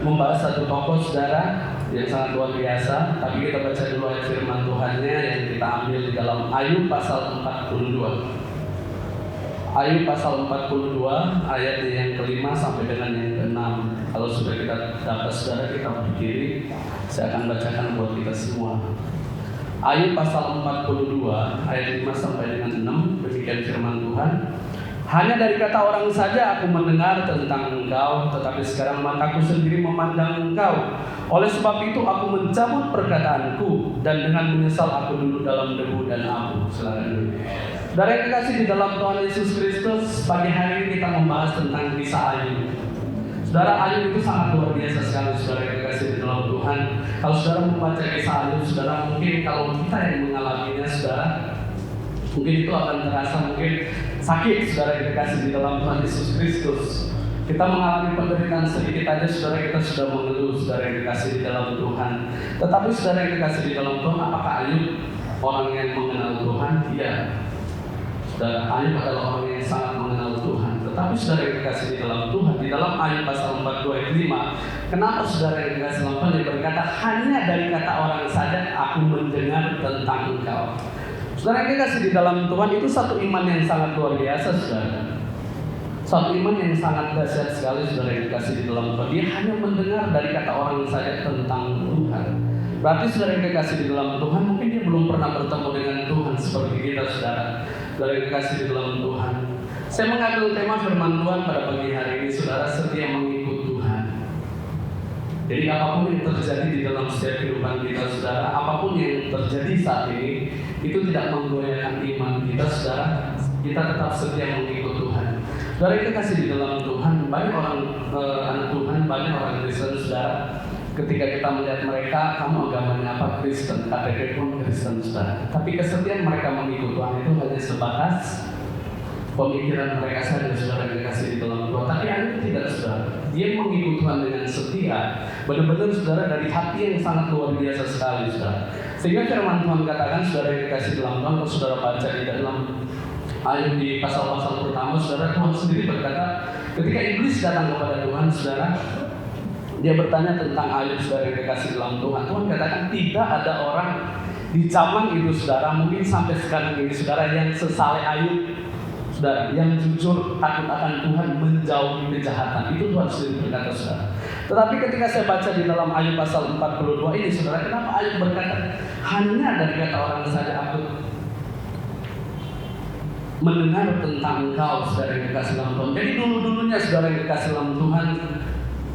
Membahas satu tokoh saudara yang sangat luar biasa, tapi kita baca dulu ayat firman Tuhannya yang kita ambil di dalam Ayub pasal 42. Ayub pasal 42 ayat yang kelima sampai dengan yang keenam. Kalau sudah kita dapat saudara, kita berdiri, saya akan bacakan buat kita semua. Ayub pasal 42 ayat 5 sampai dengan 6, demikian firman Tuhan. Hanya dari kata orang saja aku mendengar tentang engkau, tetapi sekarang mataku sendiri memandang engkau. Oleh sebab itu aku mencabut perkataanku, dan dengan menyesal aku duduk dalam debu dan abu. Silakan. Saudara yang kekasih di dalam Tuhan Yesus Kristus, pagi hari ini kita membahas tentang kisah Ayub. Saudara, Ayub itu sangat luar biasa sekali, saudara yang kekasih di dalam Tuhan. Kalau saudara membaca kisah Ayub, saudara mungkin kalau kita yang mengalaminya, saudara, mungkin itu akan terasa mungkin sakit, saudara yang dikasih di dalam Tuhan Yesus Kristus. Kita mengalami penderitaan sedikit aja, saudara, kita sudah mengeluh, saudara yang dikasih di dalam Tuhan. Tetapi saudara yang dikasih di dalam Tuhan, apakah Ayub orang yang mengenal Tuhan? Tidak. Saudara, Ayub adalah orang yang sangat mengenal Tuhan. Tetapi saudara yang dikasih di dalam Tuhan, di dalam Ayub pasal 42 ayat 5, kenapa saudara yang dikasih dalam Tuhan dia berkata, hanya dari kata orang saja aku mendengar tentang engkau. Saudara yang dikasih di dalam Tuhan, itu satu iman yang sangat luar biasa, saudara. Satu iman yang sangat dahsyat sekali, saudara yang dikasih di dalam Tuhan. Dia hanya mendengar dari kata orang saja tentang Tuhan. Berarti saudara yang dikasih di dalam Tuhan, mungkin dia belum pernah bertemu dengan Tuhan seperti kita, saudara. Saudara yang dikasih di dalam Tuhan. Saya mengambil tema firman Tuhan pada pagi hari ini, saudara, setia mengikut Tuhan. Jadi apapun yang terjadi di dalam setiap kehidupan kita, saudara, apapun yang terjadi saat ini, itu tidak menggoyahkan iman kita, saudara. Kita tetap setia mengikut Tuhan. Saudara, kita kasih di dalam Tuhan, banyak orang anak Tuhan, banyak orang Kristen, saudara. Ketika kita melihat mereka, kamu agamanya apa? Kristen, KTP pun Kristen, saudara. Tapi kesetiaan mereka mengikut Tuhan itu hanya sebatas pemikiran mereka saja, saudara, yang dikasih di dalam Tuhan. Tapi Ayub tidak, saudara. Dia mengikut Tuhan dengan setia, benar-benar, saudara, dari hati yang sangat luar biasa sekali, saudara. Sehingga firman Tuhan katakan, saudara yang dikasih dalam Tuhan, kalau saudara baca di dalam Ayub di pasal-pasal pertama, saudara, Tuhan sendiri berkata, ketika iblis datang kepada Tuhan, saudara, dia bertanya tentang Ayub, saudara yang dikasih dalam Tuhan. Tuhan katakan tidak ada orang di zaman itu, saudara, mungkin sampai sekarang ini, saudara, yang sesaleh Ayub, saudara, yang jujur takut akan Tuhan, menjauhi kejahatan. Itu Tuhan sendiri berkata, saudara. Tetapi ketika saya baca di dalam Ayub pasal 42 ini, saudara, kenapa Ayub berkata hanya dari kata orang saja aku mendengar tentang engkau, saudara yang dikasih dalam Tuhan. Jadi dulu-dulunya, saudara yang dikasih dalam Tuhan,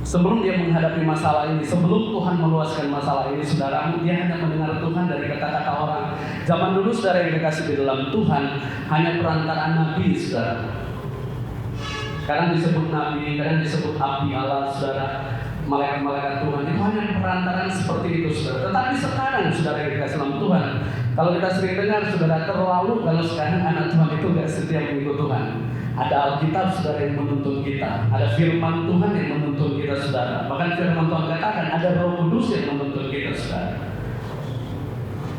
sebelum dia menghadapi masalah ini, sebelum Tuhan meluaskan masalah ini, saudara, dia hanya mendengar Tuhan dari kata-kata orang. Zaman dulu, saudara yang dikasih di dalam Tuhan, hanya perantaraan nabi, saudara. Kadang disebut nabi, kadang disebut abdi Allah, saudara. Malaikat-malaikat Tuhan itu hanya perantaraan seperti itu, saudara. Tetapi sekarang, saudara yang dikasih dalam Tuhan, kalau kita sering dengar, saudara, terlalu kalau sekarang anak Tuhan itu gak setia mengikut Tuhan. Ada Alkitab, saudara, yang menuntun kita. Ada firman Tuhan yang menuntun kita, saudara. Bahkan firman Tuhan katakan ada Roh Kudus yang menuntun kita, saudara.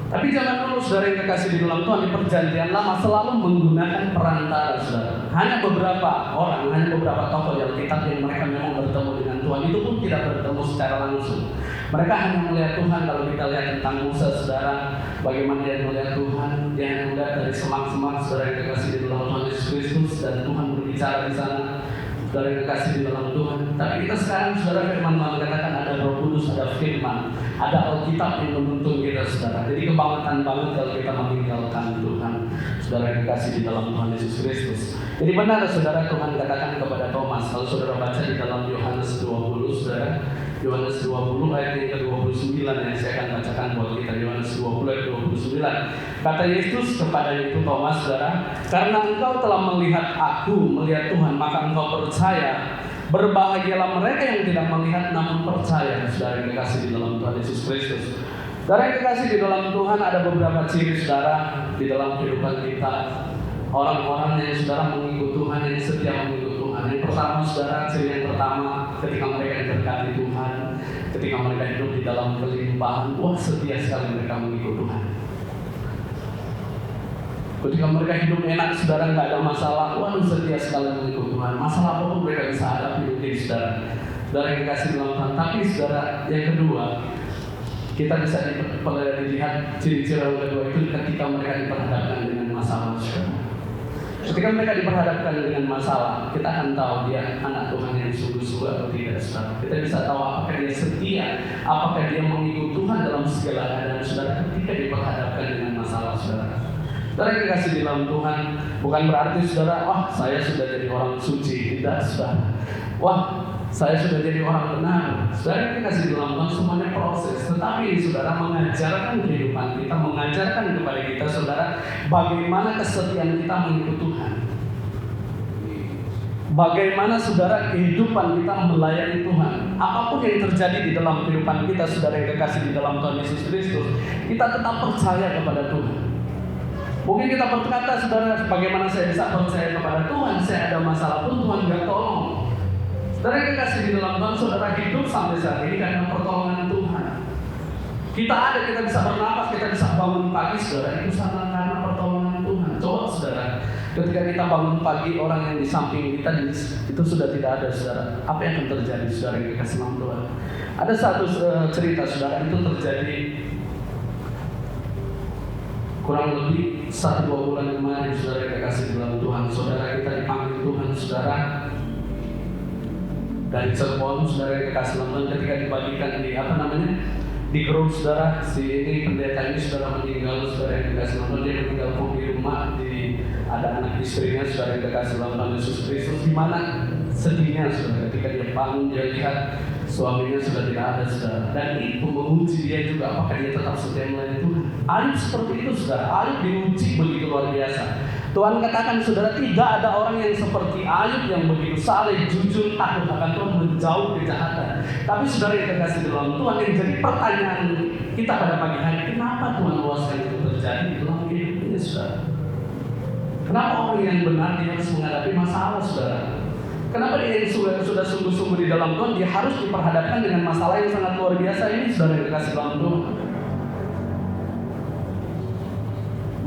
Tapi jangan dulu, saudara yang kekasih di dalam Tuhan, di perjanjian lama selalu menggunakan perantara, saudara. Hanya beberapa orang, hanya beberapa tokoh di Alkitab yang mereka memang bertemu dengan Tuhan. Itu pun tidak bertemu secara langsung. Mereka hanya melihat Tuhan. Kalau kita lihat tentang Musa, saudara, bagaimana dia melihat Tuhan, dia hanya melihat dari semak-semak, saudara yang kekasih di dalam Tuhan Yesus Kristus, dan Tuhan berbicara di sana, saudara yang kekasih di dalam Tuhan. Tapi kita sekarang, saudara, firman Tuhan katakan ada Roh Kudus, ada firman, ada Alkitab yang menuntun kita, saudara. Jadi kebangetan banget kalau kita meninggalkan Tuhan, saudara yang kekasih di dalam Tuhan Yesus Kristus. Jadi benar, saudara, Tuhan katakan kepada Thomas, kalau saudara baca di dalam Yohanes 20, saudara, Yohanes 20 ayat yang ke-29 yang saya akan bacakan buat kita. Yohanes 20 ayat 29. Kata Yesus kepada itu Thomas, saudara, karena engkau telah melihat aku, melihat Tuhan, maka engkau percaya. Berbahagialah mereka yang tidak melihat namun percaya. Saudara yang dikasih di dalam Tuhan Yesus Kristus. Saudara yang dikasih di dalam Tuhan, ada beberapa ciri saudara di dalam kehidupan kita. Orang-orang yang saudara mengikut Tuhan, yang setia mengikut Tuhan. Yang pertama saudara, ciri yang pertama, ketika mereka diberkati Tuhan, ketika mereka hidup di dalam kelimpahan, wah setia sekali mereka mengikut Tuhan. Ketika mereka hidup enak, saudara nggak ada masalah, waduh setia sekali mengikut Tuhan. Masalah apapun mereka bisa hadapi mungkin saudara. Saudara yang dikasih dalam Tuhan. Tapi saudara, yang kedua, kita bisa dilihat ciri-ciri yang kedua itu ketika mereka diperhadapkan dengan masalah saudara. Ketika mereka diperhadapkan dengan masalah, kita akan tahu dia anak Tuhan yang sungguh-sungguh atau tidak saudara. Kita bisa tahu apakah dia setia, apakah dia mengikut Tuhan dalam segala keadaan saudara ketika diperhadapkan dengan masalah saudara. Saudara yang dikasih di dalam Tuhan, bukan berarti saudara, wah saya sudah jadi orang suci. Tidak saudara. Wah saya sudah jadi orang benar. Saudara yang dikasih di dalam Tuhan, semuanya proses. Tetapi saudara mengajarkan kehidupan kita, mengajarkan kepada kita saudara, bagaimana kesetiaan kita mengikut Tuhan. Bagaimana saudara kehidupan kita melayani Tuhan. Apapun yang terjadi di dalam kehidupan kita, saudara yang dikasih di dalam Tuhan Yesus Kristus, kita tetap percaya kepada Tuhan. Mungkin kita berkata, saudara, bagaimana saya bisa percaya kepada Tuhan? Saya ada masalah pun Tuhan gak tolong. Saudara yang dikasih di dalam Tuhan, saudara hidup sampai saat ini karena pertolongan Tuhan. Kita ada, kita bisa bernapas, kita bisa bangun pagi, saudara, itu sangat karena pertolongan Tuhan. Coba saudara, ketika kita bangun pagi, orang yang di samping kita itu sudah tidak ada, saudara. Apa yang akan terjadi, saudara yang dikasih dalam Tuhan? Ada satu cerita, saudara, itu terjadi kurang lebih 1-2 bulan kemarin, saudara yang dikasih dalam Tuhan. Saudara kita dipanggil Tuhan, saudara, dari Cirebon, saudara yang dikasih dalam Tuhan, ketika dibagikan di grup saudara, si ini pendeta ini saudara meninggal, saudara yang dikasih dalam Tuhan, dia meninggal di rumah, ada anak istrinya, saudara yang dikasih dalam Tuhan Yesus Kristus. Gimana sedihnya saudara ketika dia bangun, dia lihat suaminya sudah tidak ada, saudara. Dan itu menguji dia juga, apakah dia tetap setia melayani Tuhan. Ayub seperti itu, saudara. Ayub diuji begitu luar biasa. Tuhan katakan, saudara, tidak ada orang yang seperti Ayub yang begitu saleh, jujur, takut akan Tuhan, menjauh kejahatan. Tapi saudara yang terkasih dalam Tuhan, yang jadi pertanyaan kita pada pagi hari, kenapa Tuhan luaskan itu terjadi dalam hidup ini, saudara? Kenapa orang yang benar dia harus menghadapi masalah, saudara? Kenapa dia yang sudah sungguh-sungguh di dalam Tuhan, dia harus diperhadapkan dengan masalah yang sangat luar biasa ini, saudara yang dikasih dalam Tuhan?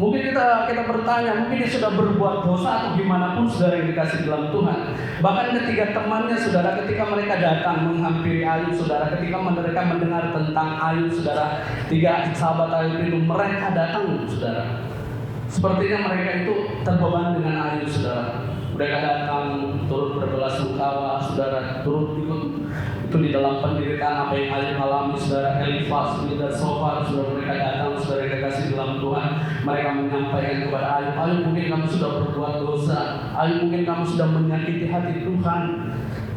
Mungkin kita bertanya, mungkin dia sudah berbuat dosa atau gimana pun, saudara yang dikasih dalam Tuhan. Bahkan ketiga temannya, saudara, ketika mereka datang menghampiri Ayub, saudara, ketika mereka mendengar tentang Ayub, saudara, 3 sahabat Ayub itu, mereka datang, saudara. Sepertinya mereka itu terbeban dengan Ayub, saudara. Mereka datang turut berbelasungkawa, saudara, turut ikut itu di dalam penderitaan apa yang Ayub alami, saudara. Elifas, dan Sofar, saudara, mereka datang, saudara yang dikasih dalam Tuhan. Mereka menyampaikan kepada Ayub, Ayub mungkin kamu sudah berbuat dosa, Ayub mungkin kamu sudah menyakiti hati Tuhan.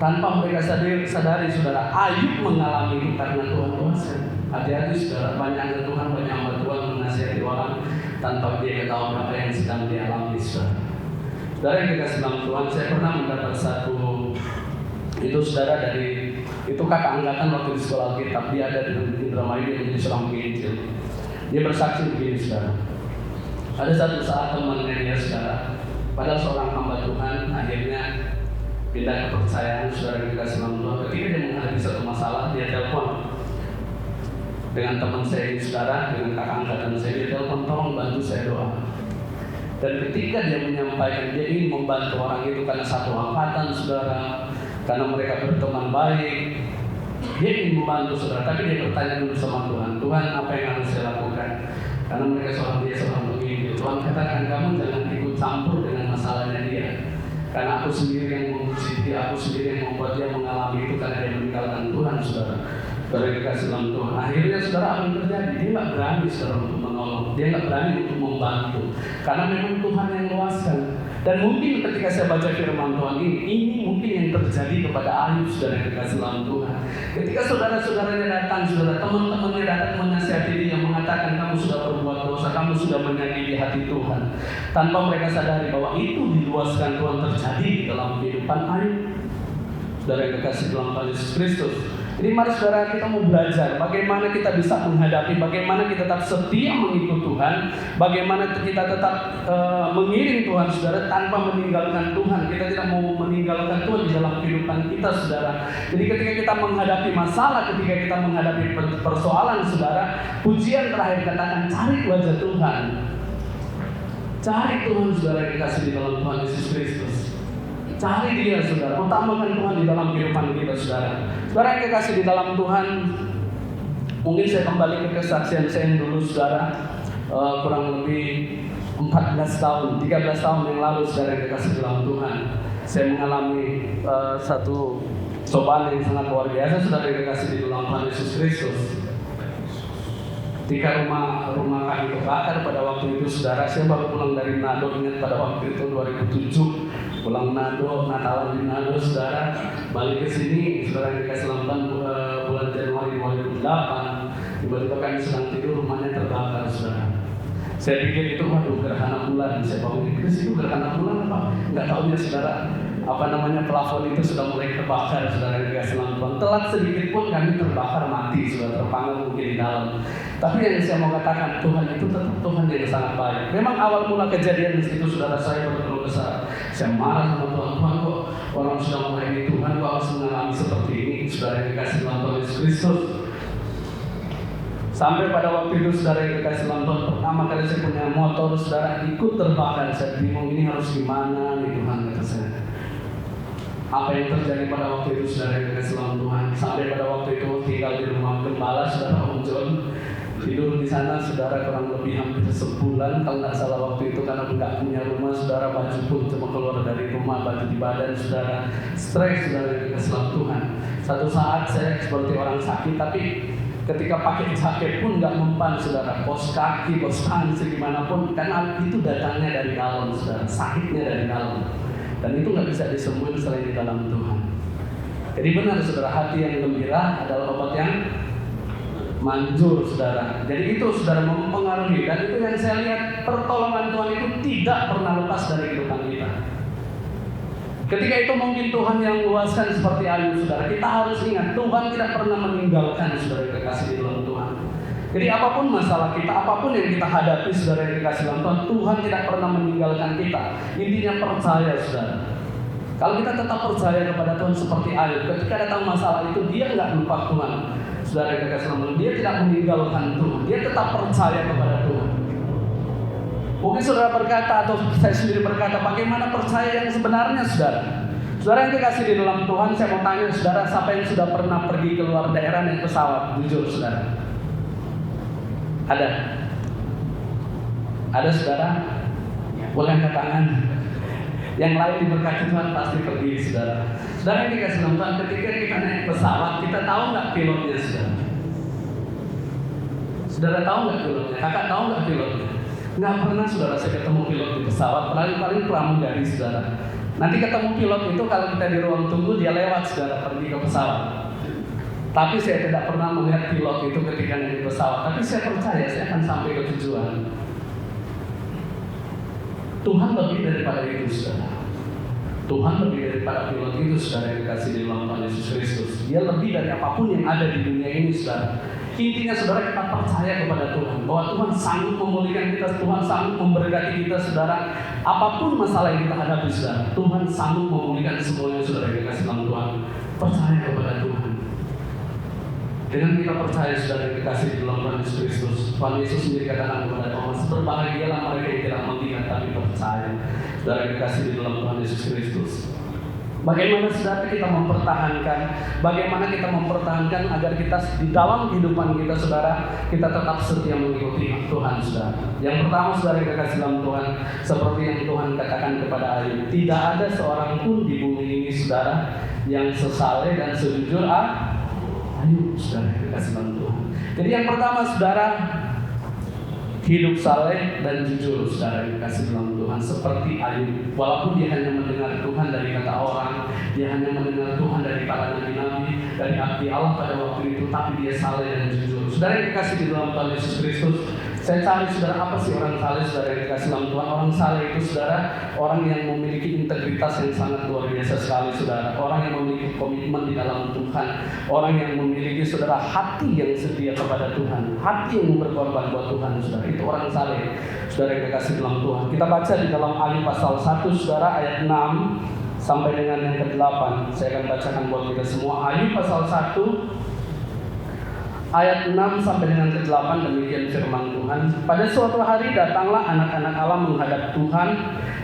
Tanpa mereka sadari, saudara, Ayub mengalami itu karena Tuhan kuasa. Hati-hati, saudara, banyak Tuhan, banyak hamba Tuhan menasihati orang tanpa dia ketahui apa yang sedang dialami, saudara. Saudara yang dikasih dalam Tuhan, saya pernah mendapat satu itu, saudara, dari itu kakak angkatan waktu di sekolah Alkitab. Dia ada di Indramayu, dia menjadi seorang penginjil. Dia bersaksi begini, saudara. Ada satu saat temannya dia, saudara, padahal seorang hamba Tuhan, akhirnya pindah kepercayaan, saudara yang dikasih dalam Tuhan. Ketika dia menghadapi satu masalah, dia telepon dengan teman saya ini, saudara, dengan kakak angkatan saya. Dia telepon, tolong bantu saya doa. Dan ketika dia menyampaikan dia ingin membantu orang itu karena satu angkatan, saudara, karena mereka berteman baik, dia ingin membantu, saudara. Tapi dia bertanya dulu sama Tuhan, Tuhan, apa yang harus saya lakukan? Karena mereka seorang penginjil. Tuhan katakan, kamu jangan ikut campur dengan masalahnya dia. Karena aku sendiri yang menguji dia, aku sendiri yang membuat dia mengalami itu karena dia meninggalkan Tuhan, saudara. Saudara dikasih dalam Tuhan. Akhirnya, saudara, apa yang terjadi? Dia nggak berani, saudara, untuk menolong. Dia nggak berani untuk membantu. Karena memang Tuhan yang luaskan. Dan mungkin ketika saya baca firman Tuhan ini mungkin yang terjadi kepada Ayub, saudara yang dikasih dalam Tuhan. Ketika saudara-saudaranya datang, saudara, teman-temannya datang menasihati dia, mengatakan kamu sudah berbuat dosa, kamu sudah menyakiti hati Tuhan. Tanpa mereka sadari bahwa itu diluaskan Tuhan terjadi di dalam kehidupan Ayub. Saudara yang kekasih dalam Tuhan Yesus Kristus. Jadi mari saudara kita mau belajar bagaimana kita bisa menghadapi, bagaimana kita tetap setia mengikut Tuhan, bagaimana kita tetap mengiring Tuhan saudara tanpa meninggalkan Tuhan. Kita tidak mau meninggalkan Tuhan di dalam kehidupan kita saudara. Jadi ketika kita menghadapi masalah, ketika kita menghadapi persoalan saudara, pujian terakhir katakan cari wajah Tuhan. Cari Tuhan saudara yang dikasih di dalam Tuhan Yesus Kristus. Cari Dia saudara, utamakan Tuhan di dalam kehidupan kita saudara. Saudara yang kekasih di dalam Tuhan, mungkin saya kembali ke kesaksian saya dulu saudara, kurang lebih 14 tahun, 13 tahun yang lalu saudara yang kekasih di dalam Tuhan, saya mengalami satu cobaan yang sangat luar biasa saudara yang kekasih di dalam Tuhan Yesus Kristus. Ketika rumah kami terbakar pada waktu itu saudara, saya baru pulang dari Manado, ingat pada waktu itu 2007. Pulang Manado, Natalan di Manado, saudara, balik ke sini, saudara yang dikasih lampan bulan Januari 2008, tiba-tiba kami sedang tidur, rumahnya terbakar, saudara. Saya pikir itu, waduh, gerhana bulan. Saya bangun, itu gerhana bulan apa? Nggak tahu ya, saudara. Plafon itu sudah mulai terbakar, saudara yang dikasih lampan. Telat sedikit pun kami terbakar mati, sudah terpanggang mungkin di dalam. Tapi yang saya mau katakan, Tuhan itu tetap Tuhan yang sangat baik. Memang awal mula kejadian di situ, saudara, saya berkeluh kesah. Saya marah sama Tuhan kok orang sudah menghayati Tuhan kok harus mengalami seperti ini. Saudara yang dikasih dalam Tuhan Yesus Kristus. Sampai pada waktu itu saudara yang dikasih dalam Tuhan, pertama kali saya punya motor, saudara, ikut terbakar. Saya bingung ini harus gimana nih Tuhan, kata saya. Apa yang terjadi pada waktu itu saudara yang dikasih dalam Tuhan. Sampai pada waktu itu tinggal di rumah gembala saudara Om John. Tidur di sana saudara kurang lebih hampir sebulan kalau nggak salah waktu itu, karena nggak punya rumah saudara, baju pun cuma keluar dari rumah, baju di badan saudara, stres saudara yang dikasih dalam Tuhan. Satu saat saya seperti orang sakit, tapi ketika pakai jaket pun nggak mempan saudara, kos kaki, kos tangan, segimanapun, karena itu datangnya dari dalam saudara, sakitnya dari dalam, dan itu nggak bisa disembuhin selain di dalam Tuhan. Jadi benar saudara, hati yang gembira adalah obat yang manjur saudara. Jadi itu saudara mempengaruhi, dan itu yang saya lihat, pertolongan Tuhan itu tidak pernah lepas dari kehidupan kita. Ketika itu mungkin Tuhan yang luaskan seperti Ayub saudara, kita harus ingat Tuhan tidak pernah meninggalkan saudara yang kekasih di dalam Tuhan. Jadi apapun masalah kita, apapun yang kita hadapi saudara yang dikasih dalam Tuhan, Tuhan tidak pernah meninggalkan kita. Intinya percaya saudara. Kalau kita tetap percaya kepada Tuhan seperti Ayub, ketika datang masalah itu dia nggak lupa Tuhan. Saudara yang dikasih dalam Tuhan, dia tidak meninggalkan Tuhan, dia tetap percaya kepada Tuhan. Mungkin saudara berkata, atau saya sendiri berkata, bagaimana percaya yang sebenarnya saudara? Saudara yang dikasih di dalam Tuhan, saya mau tanya saudara, siapa yang sudah pernah pergi ke luar daerah naik pesawat? Jujur saudara. Ada saudara? Boleh angkat tangan. Yang lain diberkati Tuhan pasti pergi saudara. Saudara yang dikasih dalam Tuhan, ketika kita naik pesawat, kita tahu nggak pilotnya saudara? Saudara tahu nggak pilotnya? Kakak tahu nggak pilotnya? Nggak pernah saudara saya ketemu pilot di pesawat, paling pramugari saudara. Nanti ketemu pilot itu kalau kita di ruang tunggu, dia lewat saudara pergi ke pesawat. Tapi saya tidak pernah melihat pilot itu ketika naik di pesawat. Tapi saya percaya saya akan sampai ke tujuan. Tuhan lebih daripada itu saudara. Tuhan lebih daripada pilot itu saudara yang dikasih di dalam Tuhan Yesus Kristus. Dia lebih dari apapun yang ada di dunia ini saudara. Intinya saudara, kita percaya kepada Tuhan bahwa Tuhan sanggup memulihkan kita, Tuhan sanggup memberkati kita saudara. Apapun masalah yang kita hadapi saudara, Tuhan sanggup memulihkan semuanya saudara yang dikasih dalam Tuhan. Percaya kepada Tuhan. Dengan kita percaya saudara yang dikasih di dalam Tuhan Yesus Kristus, Tuhan Yesus sendiri katakan kepada Thomas, berbahagialah mereka yang tidak melihat tapi percaya. Saudara yang dikasih di dalam Tuhan Yesus Kristus. Bagaimana saudara kita mempertahankan agar kita di dalam kehidupan kita saudara, kita tetap setia mengikuti Tuhan saudara. Yang pertama saudara yang dikasih dalam Tuhan, seperti yang Tuhan katakan kepada Ayub, tidak ada seorang pun di bumi ini saudara yang sesaleh dan sejujur Ayub saudara yang dikasih dalam Tuhan. Jadi yang pertama saudara, hidup saleh dan jujur saudara yang dikasih dalam Tuhan, seperti Ayub. Walaupun dia hanya mendengar Tuhan dari kata orang, dia hanya mendengar Tuhan dari para nabi-nabi, dari abdi Allah pada waktu itu, tapi dia saleh dan jujur. Saudara yang dikasih di dalam Tuhan Yesus Kristus, Saya cari saudara, apa sih orang saleh saudara yang dikasih dalam Tuhan? Orang saleh itu saudara, orang yang memiliki integritas yang sangat luar biasa sekali saudara. Orang yang memiliki komitmen di dalam Tuhan. Orang yang memiliki saudara hati yang setia kepada Tuhan. Hati yang berkorban buat Tuhan saudara. Itu orang saleh saudara yang dikasih dalam Tuhan. Kita baca di dalam Ayub pasal 1 saudara ayat 6 sampai dengan yang ke-8. Saya akan bacakan buat kita semua. Ayub pasal 1 ayat 6 sampai dengan ke-8, demikian firman Tuhan. Pada suatu hari datanglah anak-anak Allah menghadap Tuhan,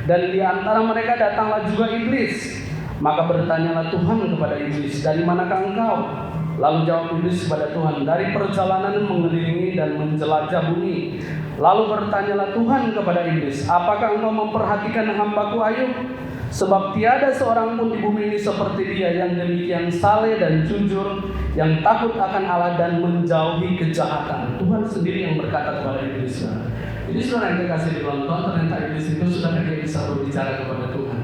dan di antara mereka datanglah juga iblis. Maka bertanyalah Tuhan kepada iblis, dari manakah engkau? Lalu jawab iblis kepada Tuhan, dari perjalanan mengelilingi dan menjelajah bumi. Lalu bertanyalah Tuhan kepada iblis, apakah engkau memperhatikan hambaku Ayub? Sebab tiada seorang pun di bumi ini seperti dia, yang demikian saleh dan jujur, yang takut akan Allah dan menjauhi kejahatan. Tuhan sendiri yang berkata kepada iblis. Jadi saudara yang dikasih di dalam Tuhan, ternyata iblis itu sudah dia bisa berbicara kepada Tuhan.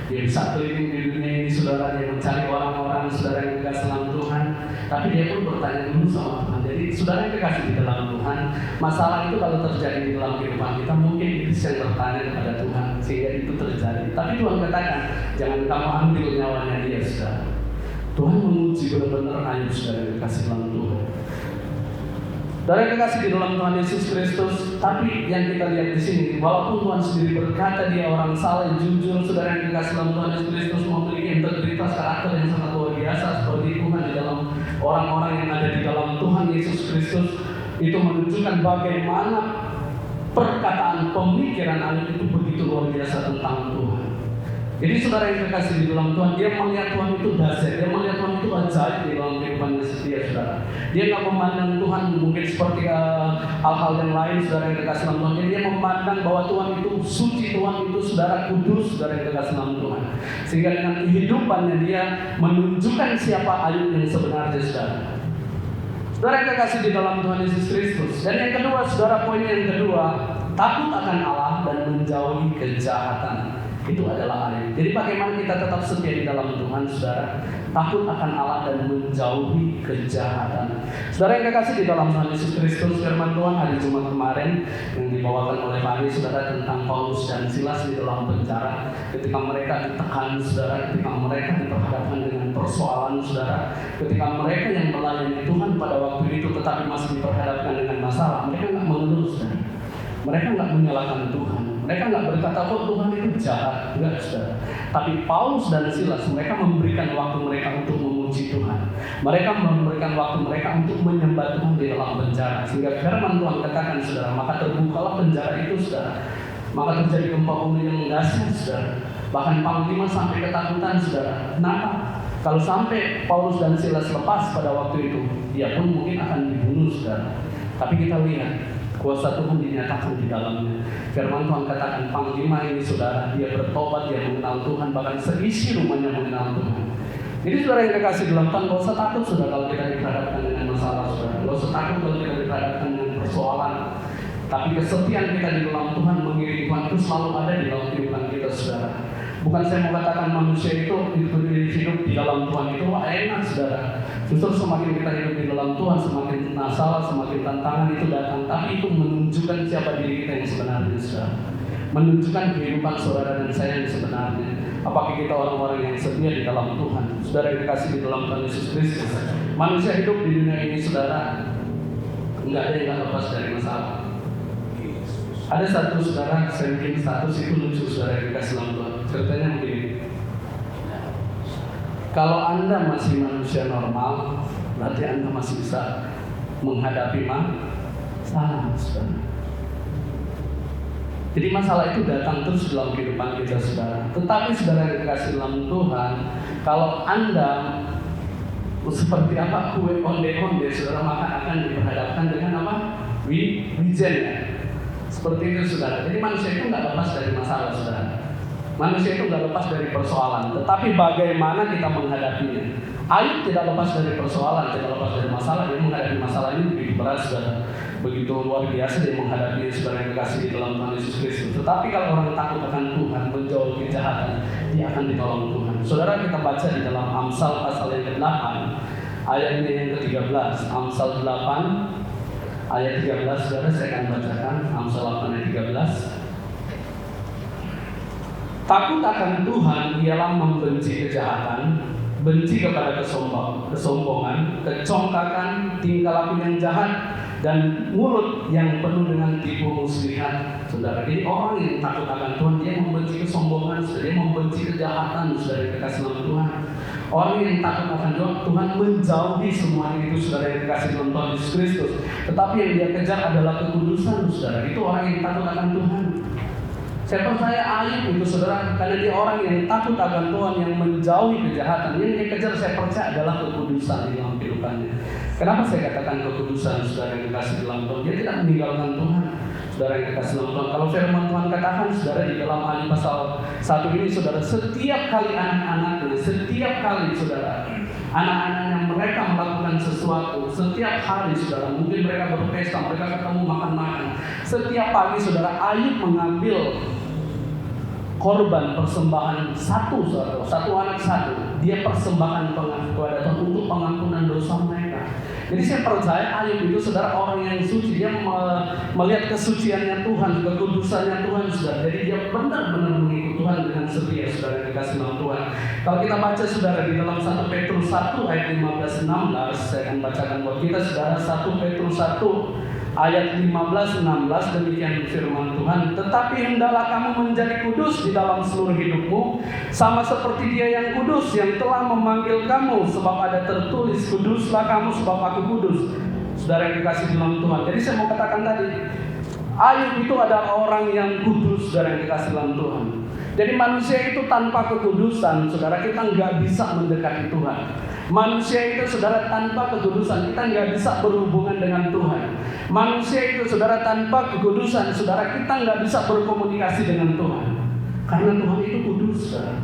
Dia bisa keliling di dunia ini saudara, dia mencari orang-orang saudara yang dikasih dalam Tuhan. Tapi dia pun bertanya dulu sama Tuhan. Jadi saudara yang dikasih di dalam Tuhan, masalah itu kalau terjadi di dalam kehidupan kita, mungkin iblis yang bertanya kepada Tuhan sehingga itu terjadi. Tapi Tuhan katakan, jangan kamu ambil nyawanya dia saudara. Tuhan menguji benar-benar Ayub saudara yang dikasih dalam Tuhan. Saudara yang dikasih di dalam Tuhan Yesus Kristus. Tapi yang kita lihat di sini, walaupun Tuhan sendiri berkata dia orang saleh, jujur, saudara yang dikasih dalam Tuhan Yesus Kristus memiliki integritas karakter yang sangat luar biasa seperti Tuhan di dalam orang-orang yang ada di dalam Tuhan Yesus Kristus, itu menunjukkan bagaimana perkataan pemikiran Ayub itu begitu luar biasa tentang Tuhan. Jadi saudara yang terkasih di dalam Tuhan, dia melihat Tuhan itu dahsyat, dia melihat Tuhan itu ajaib di dalam kehidupannya setia saudara. Dia nggak memandang Tuhan mungkin seperti hal-hal yang lain saudara yang terkasih dalam Tuhan. Dia memandang bahwa Tuhan itu suci, Tuhan itu saudara kudus, saudara yang terkasih dalam Tuhan. Sehingga dengan kehidupannya dia menunjukkan siapa Ayub yang sebenarnya saudara. Saudara yang terkasih di dalam Tuhan Yesus Kristus. Dan yang kedua saudara, poin yang kedua, takut akan Allah dan menjauhi kejahatan. Itu adalah Ayub. Jadi bagaimana kita tetap setia di dalam Tuhan saudara, takut akan Allah dan menjauhi kejahatan. Saudara yang kekasih di dalam Tuhan Yesus Kristus, firman Tuhan hari Jumat kemarin yang dibawakan oleh Pak saudara tentang Paulus dan Silas di dalam penjara. Ketika mereka ditekan saudara, ketika mereka diperhadapkan dengan persoalan saudara, ketika mereka yang melayani Tuhan pada waktu itu tetapi masih diperhadapkan dengan masalah, mereka nggak mengeluh saudara. Mereka nggak menyalahkan Tuhan. Mereka nggak berkata, kok Tuhan itu jahat. Enggak saudara. Tapi Paulus dan Silas, mereka memberikan waktu mereka untuk memuji Tuhan. Mereka memberikan waktu mereka untuk menyembah Tuhan di dalam penjara. Sehingga firman Tuhan katakan saudara, maka terbukalah penjara itu saudara. Maka terjadi gempa bumi yang dahsyat saudara. Bahkan panglima sampai ketakutan saudara. Kenapa? Kalau sampai Paulus dan Silas lepas pada waktu itu, dia pun mungkin akan dibunuh saudara. Tapi kita lihat, kuasa Tuhan dinyatakan di dalamnya. Firman Tuhan katakan panglima ini saudara, dia bertobat, dia mengenal Tuhan, bahkan seisi rumahnya mengenal Tuhan. Jadi saudara yang dikasih dalam Tuhan, gak usah takut saudara kalau kita diperhadapkan dengan masalah saudara. Gak usah takut kalau kita diperhadapkan dengan persoalan. Tapi kesetiaan kita di dalam Tuhan, mengiringi Tuhan itu selalu ada di dalam kehidupan kita saudara. Bukan saya mau katakan manusia itu hidup di dalam Tuhan itu enak saudara. Justru semakin kita hidup di dalam Tuhan, semakin masalah, semakin tantangan itu datang. Tapi itu menunjukkan siapa diri kita yang sebenarnya saudara. Menunjukkan kehidupan saudara dan saya yang sebenarnya. Apakah kita orang-orang yang setia di dalam Tuhan? Saudara yang dikasih di dalam Tuhan Yesus Kristus. Manusia hidup di dunia ini saudara, enggak ada yang enggak lepas dari masalah. Ada satu saudara, saya bikin status itu lucu saudara yang dikasih dalam Tuhan. Ceritanya begini. Kalau Anda masih manusia normal, berarti Anda masih bisa menghadapi masalah saudara. Jadi masalah itu datang terus dalam kehidupan kita saudara. Tetapi saudara yang dikasih dalam Tuhan, kalau Anda seperti apa kue onde-onde saudara, maka akan diperhadapkan dengan apa? Wijen ya. Seperti itu saudara. Jadi manusia itu nggak lepas dari masalah saudara. Manusia itu nggak lepas dari persoalan. Tetapi bagaimana kita menghadapinya? Ayub tidak lepas dari persoalan, tidak lepas dari masalah. Dia menghadapi masalah ini begitu berat saudara. Begitu luar biasa dia menghadapi saudara yang dikasih di dalam Tuhan Yesus Kristus. Tetapi kalau orang takut akan Tuhan, menjauhi kejahatan, dia akan ditolong Tuhan. Saudara, kita baca di dalam Amsal pasal yang ke-8 ayatnya yang ke-13. Amsal 8 ayat 13, saudara, saya akan bacakan. Amsal 8 ayat 13. Takut akan Tuhan ialah membenci kejahatan, benci kepada kesombongan, kecongkakan, tingkah laku yang jahat, dan mulut yang penuh dengan tipu muslihat. Saudara, jadi orang yang takut akan Tuhan, dia membenci kesombongan, dia membenci kejahatan, saudara yang dikasih dalam Tuhan. Orang yang takut akan Tuhan menjauhi semuanya itu, saudara yang dikasih dalam Tuhan Yesus Kristus. Tetapi yang dia kejar adalah kekudusan, saudara. Itu orang yang takut akan Tuhan. Saya percaya Ayub itu, saudara, karena dia orang yang takut akan Tuhan, yang menjauhi kejahatan. Yang dia kejar, saya percaya, adalah kekudusan di dalam kehidupannya. Kenapa saya katakan kekudusan, saudara yang dikasih dalam Tuhan? Dia tidak meninggalkan Tuhan, saudara yang dikasih dalam Tuhan. Kalau firman Tuhan katakan, saudara, di dalam Ayub pasal 1 ini, saudara, setiap kali anak-anaknya, setiap kali, saudara, anak-anaknya mereka melakukan sesuatu, setiap hari, saudara, mungkin mereka berpesta, mereka ketemu makan-makan. Setiap pagi, saudara, Ayub mengambil korban persembahan satu anak satu, dia persembahkan kepada Tuhan untuk pengampunan dosa mereka. Jadi saya percaya Ayub itu, saudara, orang yang suci. Dia melihat kesuciannya Tuhan, kekudusannya Tuhan, saudara. Jadi dia benar-benar mengikut Tuhan dengan setia, saudara, yang dikasih dalam Tuhan. Kalau kita baca, saudara, di dalam 1 Petrus 1 ayat 15-16, saya akan bacakan buat kita, saudara. 1 Petrus 1 ayat 15-16, demikian firman Tuhan. Tetapi hendaklah kamu menjadi kudus di dalam seluruh hidupmu, sama seperti Dia yang kudus, yang telah memanggil kamu. Sebab ada tertulis, kuduslah kamu sebab aku kudus. Saudara yang dikasih dalam Tuhan. Jadi saya mau katakan tadi, Ayub itu adalah orang yang kudus, saudara yang dikasih dalam Tuhan. Jadi manusia itu tanpa kekudusan, saudara, kita nggak bisa mendekati Tuhan. Manusia itu, saudara, tanpa kekudusan, kita nggak bisa berhubungan dengan Tuhan. Manusia itu, saudara, tanpa kekudusan, saudara, kita nggak bisa berkomunikasi dengan Tuhan. Karena Tuhan itu kudus, saudara.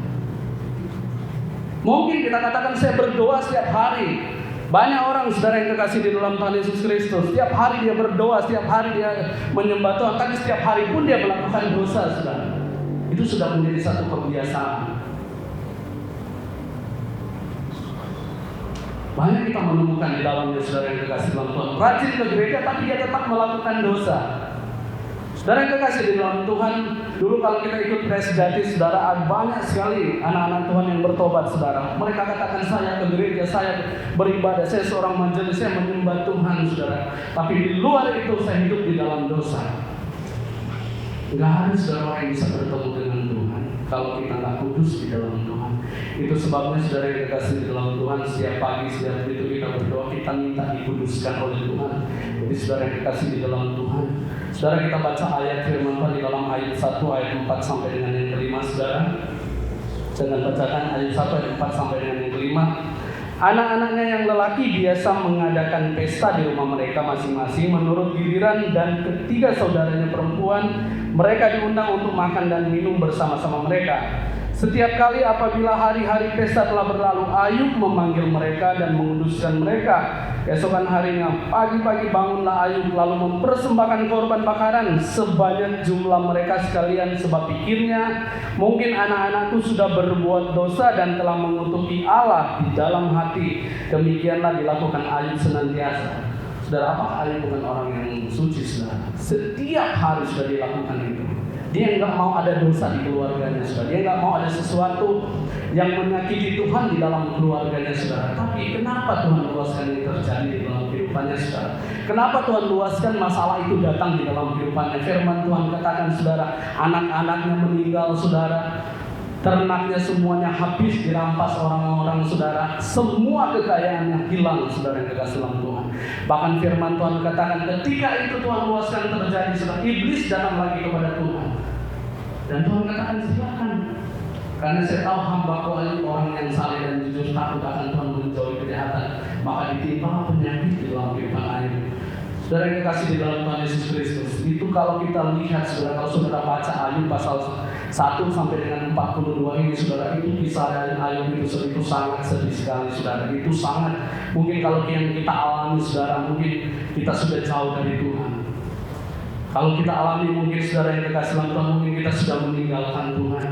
Mungkin kita katakan, saya berdoa setiap hari. Banyak orang, saudara, yang kekasih di dalam Tuhan Yesus Kristus, setiap hari dia berdoa, setiap hari dia menyembah Tuhan, tapi setiap hari pun dia melakukan dosa, saudara. Itu sudah menjadi satu kebiasaan. Banyak kita menemukan di dalamnya, saudara yang kekasih dalam Tuhan, rajin ke gereja tapi dia tetap melakukan dosa. Saudara yang kekasih di dalam Tuhan, dulu kalau kita ikut Presejati, saudara, banyak sekali anak-anak Tuhan yang bertobat, saudara. Mereka katakan, saya ke gereja, saya beribadah, saya seorang majelis, saya menyembah Tuhan, saudara. Tapi di luar itu saya hidup di dalam dosa. Gak ada, saudara, orang yang bisa bertemu dengan Tuhan kalau kita gak kudus di dalam Tuhan. Itu sebabnya, saudara yang dikasih di dalam Tuhan, setiap pagi, setiap itu kita berdoa, kita minta dikuduskan oleh Tuhan. Jadi saudara yang dikasih di dalam Tuhan, saudara, kita baca ayat firman Tuhan di dalam ayat 1 ayat 4 sampai dengan yang kelima, saudara. Jangan bacakan ayat 1 ayat 4 sampai dengan yang kelima. Anak-anaknya yang lelaki biasa mengadakan pesta di rumah mereka masing-masing menurut giliran, dan ketiga saudaranya perempuan mereka diundang untuk makan dan minum bersama-sama mereka. Setiap kali apabila hari-hari pesta telah berlalu, Ayub memanggil mereka dan menguduskan mereka. Esokan harinya, pagi-pagi bangunlah Ayub lalu mempersembahkan korban bakaran sebanyak jumlah mereka sekalian, sebab pikirnya, mungkin anak-anakku sudah berbuat dosa dan telah mengutuki Allah di dalam hati. Demikianlah dilakukan Ayub senantiasa. Saudara, apa Ayub bukan orang yang suci, saudara? Setiap hari sudah dilakukan itu. Dia nggak mau ada dosa di keluarganya, saudara. Dia nggak mau ada sesuatu yang menyakiti Tuhan di dalam keluarganya, saudara. Tapi kenapa Tuhan luaskan ini terjadi di dalam kehidupannya, saudara? Kenapa Tuhan luaskan masalah itu datang di dalam kehidupannya? Firman Tuhan katakan, saudara, anak-anaknya meninggal, saudara. Ternaknya semuanya habis dirampas orang-orang, saudara. Semua kekayaannya hilang, saudara yang dikasih dalam Tuhan. Bahkan firman Tuhan katakan, ketika itu Tuhan luaskan terjadi, saudara, iblis datang lagi kepada Tuhan. Dan Tuhan katakan, silakan. Karena saya tahu hamba-Ku orang yang saleh dan jujur, takut akan Tuhan, menjauhi kejahatan, maka ditimpa penyakit di dalam kehidupan Ayub. Saudara yang dikasih di dalam Tuhan Yesus Kristus, itu kalau kita lihat, saudara, kalau saudara baca Ayub pasal 1 sampai dengan 42 ini, saudara, itu kisah dari Ayub itu sangat sedih sekali, saudara. Itu sangat, mungkin kalau yang kita alami, saudara, mungkin kita sudah jauh dari Tuhan. Kalau kita alami, mungkin saudara yang dikasih dalam Tuhan, mungkin kita sudah meninggalkan Tuhan.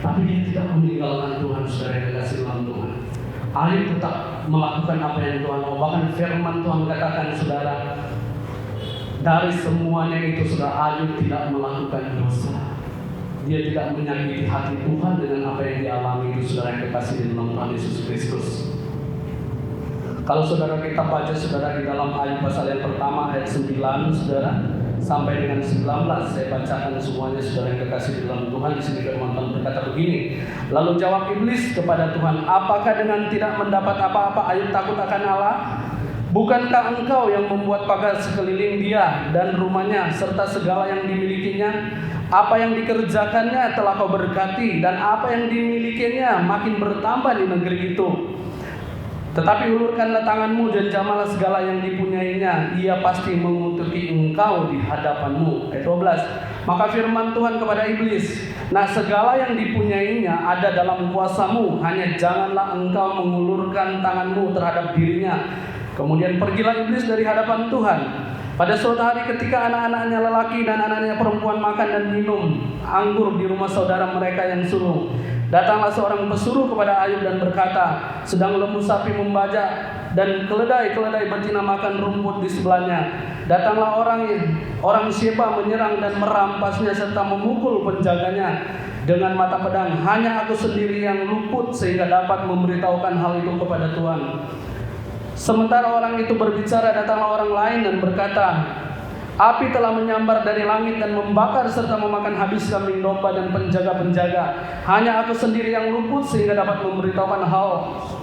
Tapi dia tidak meninggalkan Tuhan, saudara yang dikasih dalam Tuhan. Ayub tetap melakukan apa yang Tuhan mau. Bahkan firman Tuhan katakan, saudara, Dari semuanya itu saudara, Ayub tidak melakukan dosa. Dia tidak menyakiti hati Tuhan dengan apa yang dialami itu, saudara yang kekasih di dalam Tuhan Yesus Kristus. Kalau saudara kita baca saudara di dalam Ayub pasal yang pertama ayat 9 saudara sampai dengan 19, saya bacakan semuanya saudara yang kekasih di dalam Tuhan. Di sini firman Tuhan berkata begini, lalu jawab iblis kepada Tuhan, apakah dengan tidak mendapat apa-apa Ayub takut akan Allah? Bukankah engkau yang membuat pagar sekeliling dia dan rumahnya serta segala yang dimilikinya? Apa yang dikerjakannya telah kau berkati, dan apa yang dimilikinya makin bertambah di negeri itu. Tetapi ulurkanlah tanganmu dan jamalah segala yang dipunyainya, ia pasti mengutuki engkau di hadapanmu. Ayat 12. Maka firman Tuhan kepada iblis, nah segala yang dipunyainya ada dalam kuasamu, hanya janganlah engkau mengulurkan tanganmu terhadap dirinya. Kemudian pergilah iblis dari hadapan Tuhan. Pada suatu hari ketika anak-anaknya lelaki dan anaknya perempuan makan dan minum anggur di rumah saudara mereka yang sulung, datanglah seorang pesuruh kepada Ayub dan berkata, sedang lembu sapi membajak dan keledai-keledai betina makan rumput di sebelahnya. Datanglah orang Sheba menyerang dan merampasnya serta memukul penjaganya dengan mata pedang. Hanya aku sendiri yang luput sehingga dapat memberitahukan hal itu kepada Tuhan. Sementara orang itu berbicara, datanglah orang lain dan berkata, api telah menyambar dari langit dan membakar serta memakan habis kambing domba dan penjaga-penjaga. Hanya aku sendiri yang luput sehingga dapat memberitahukan hal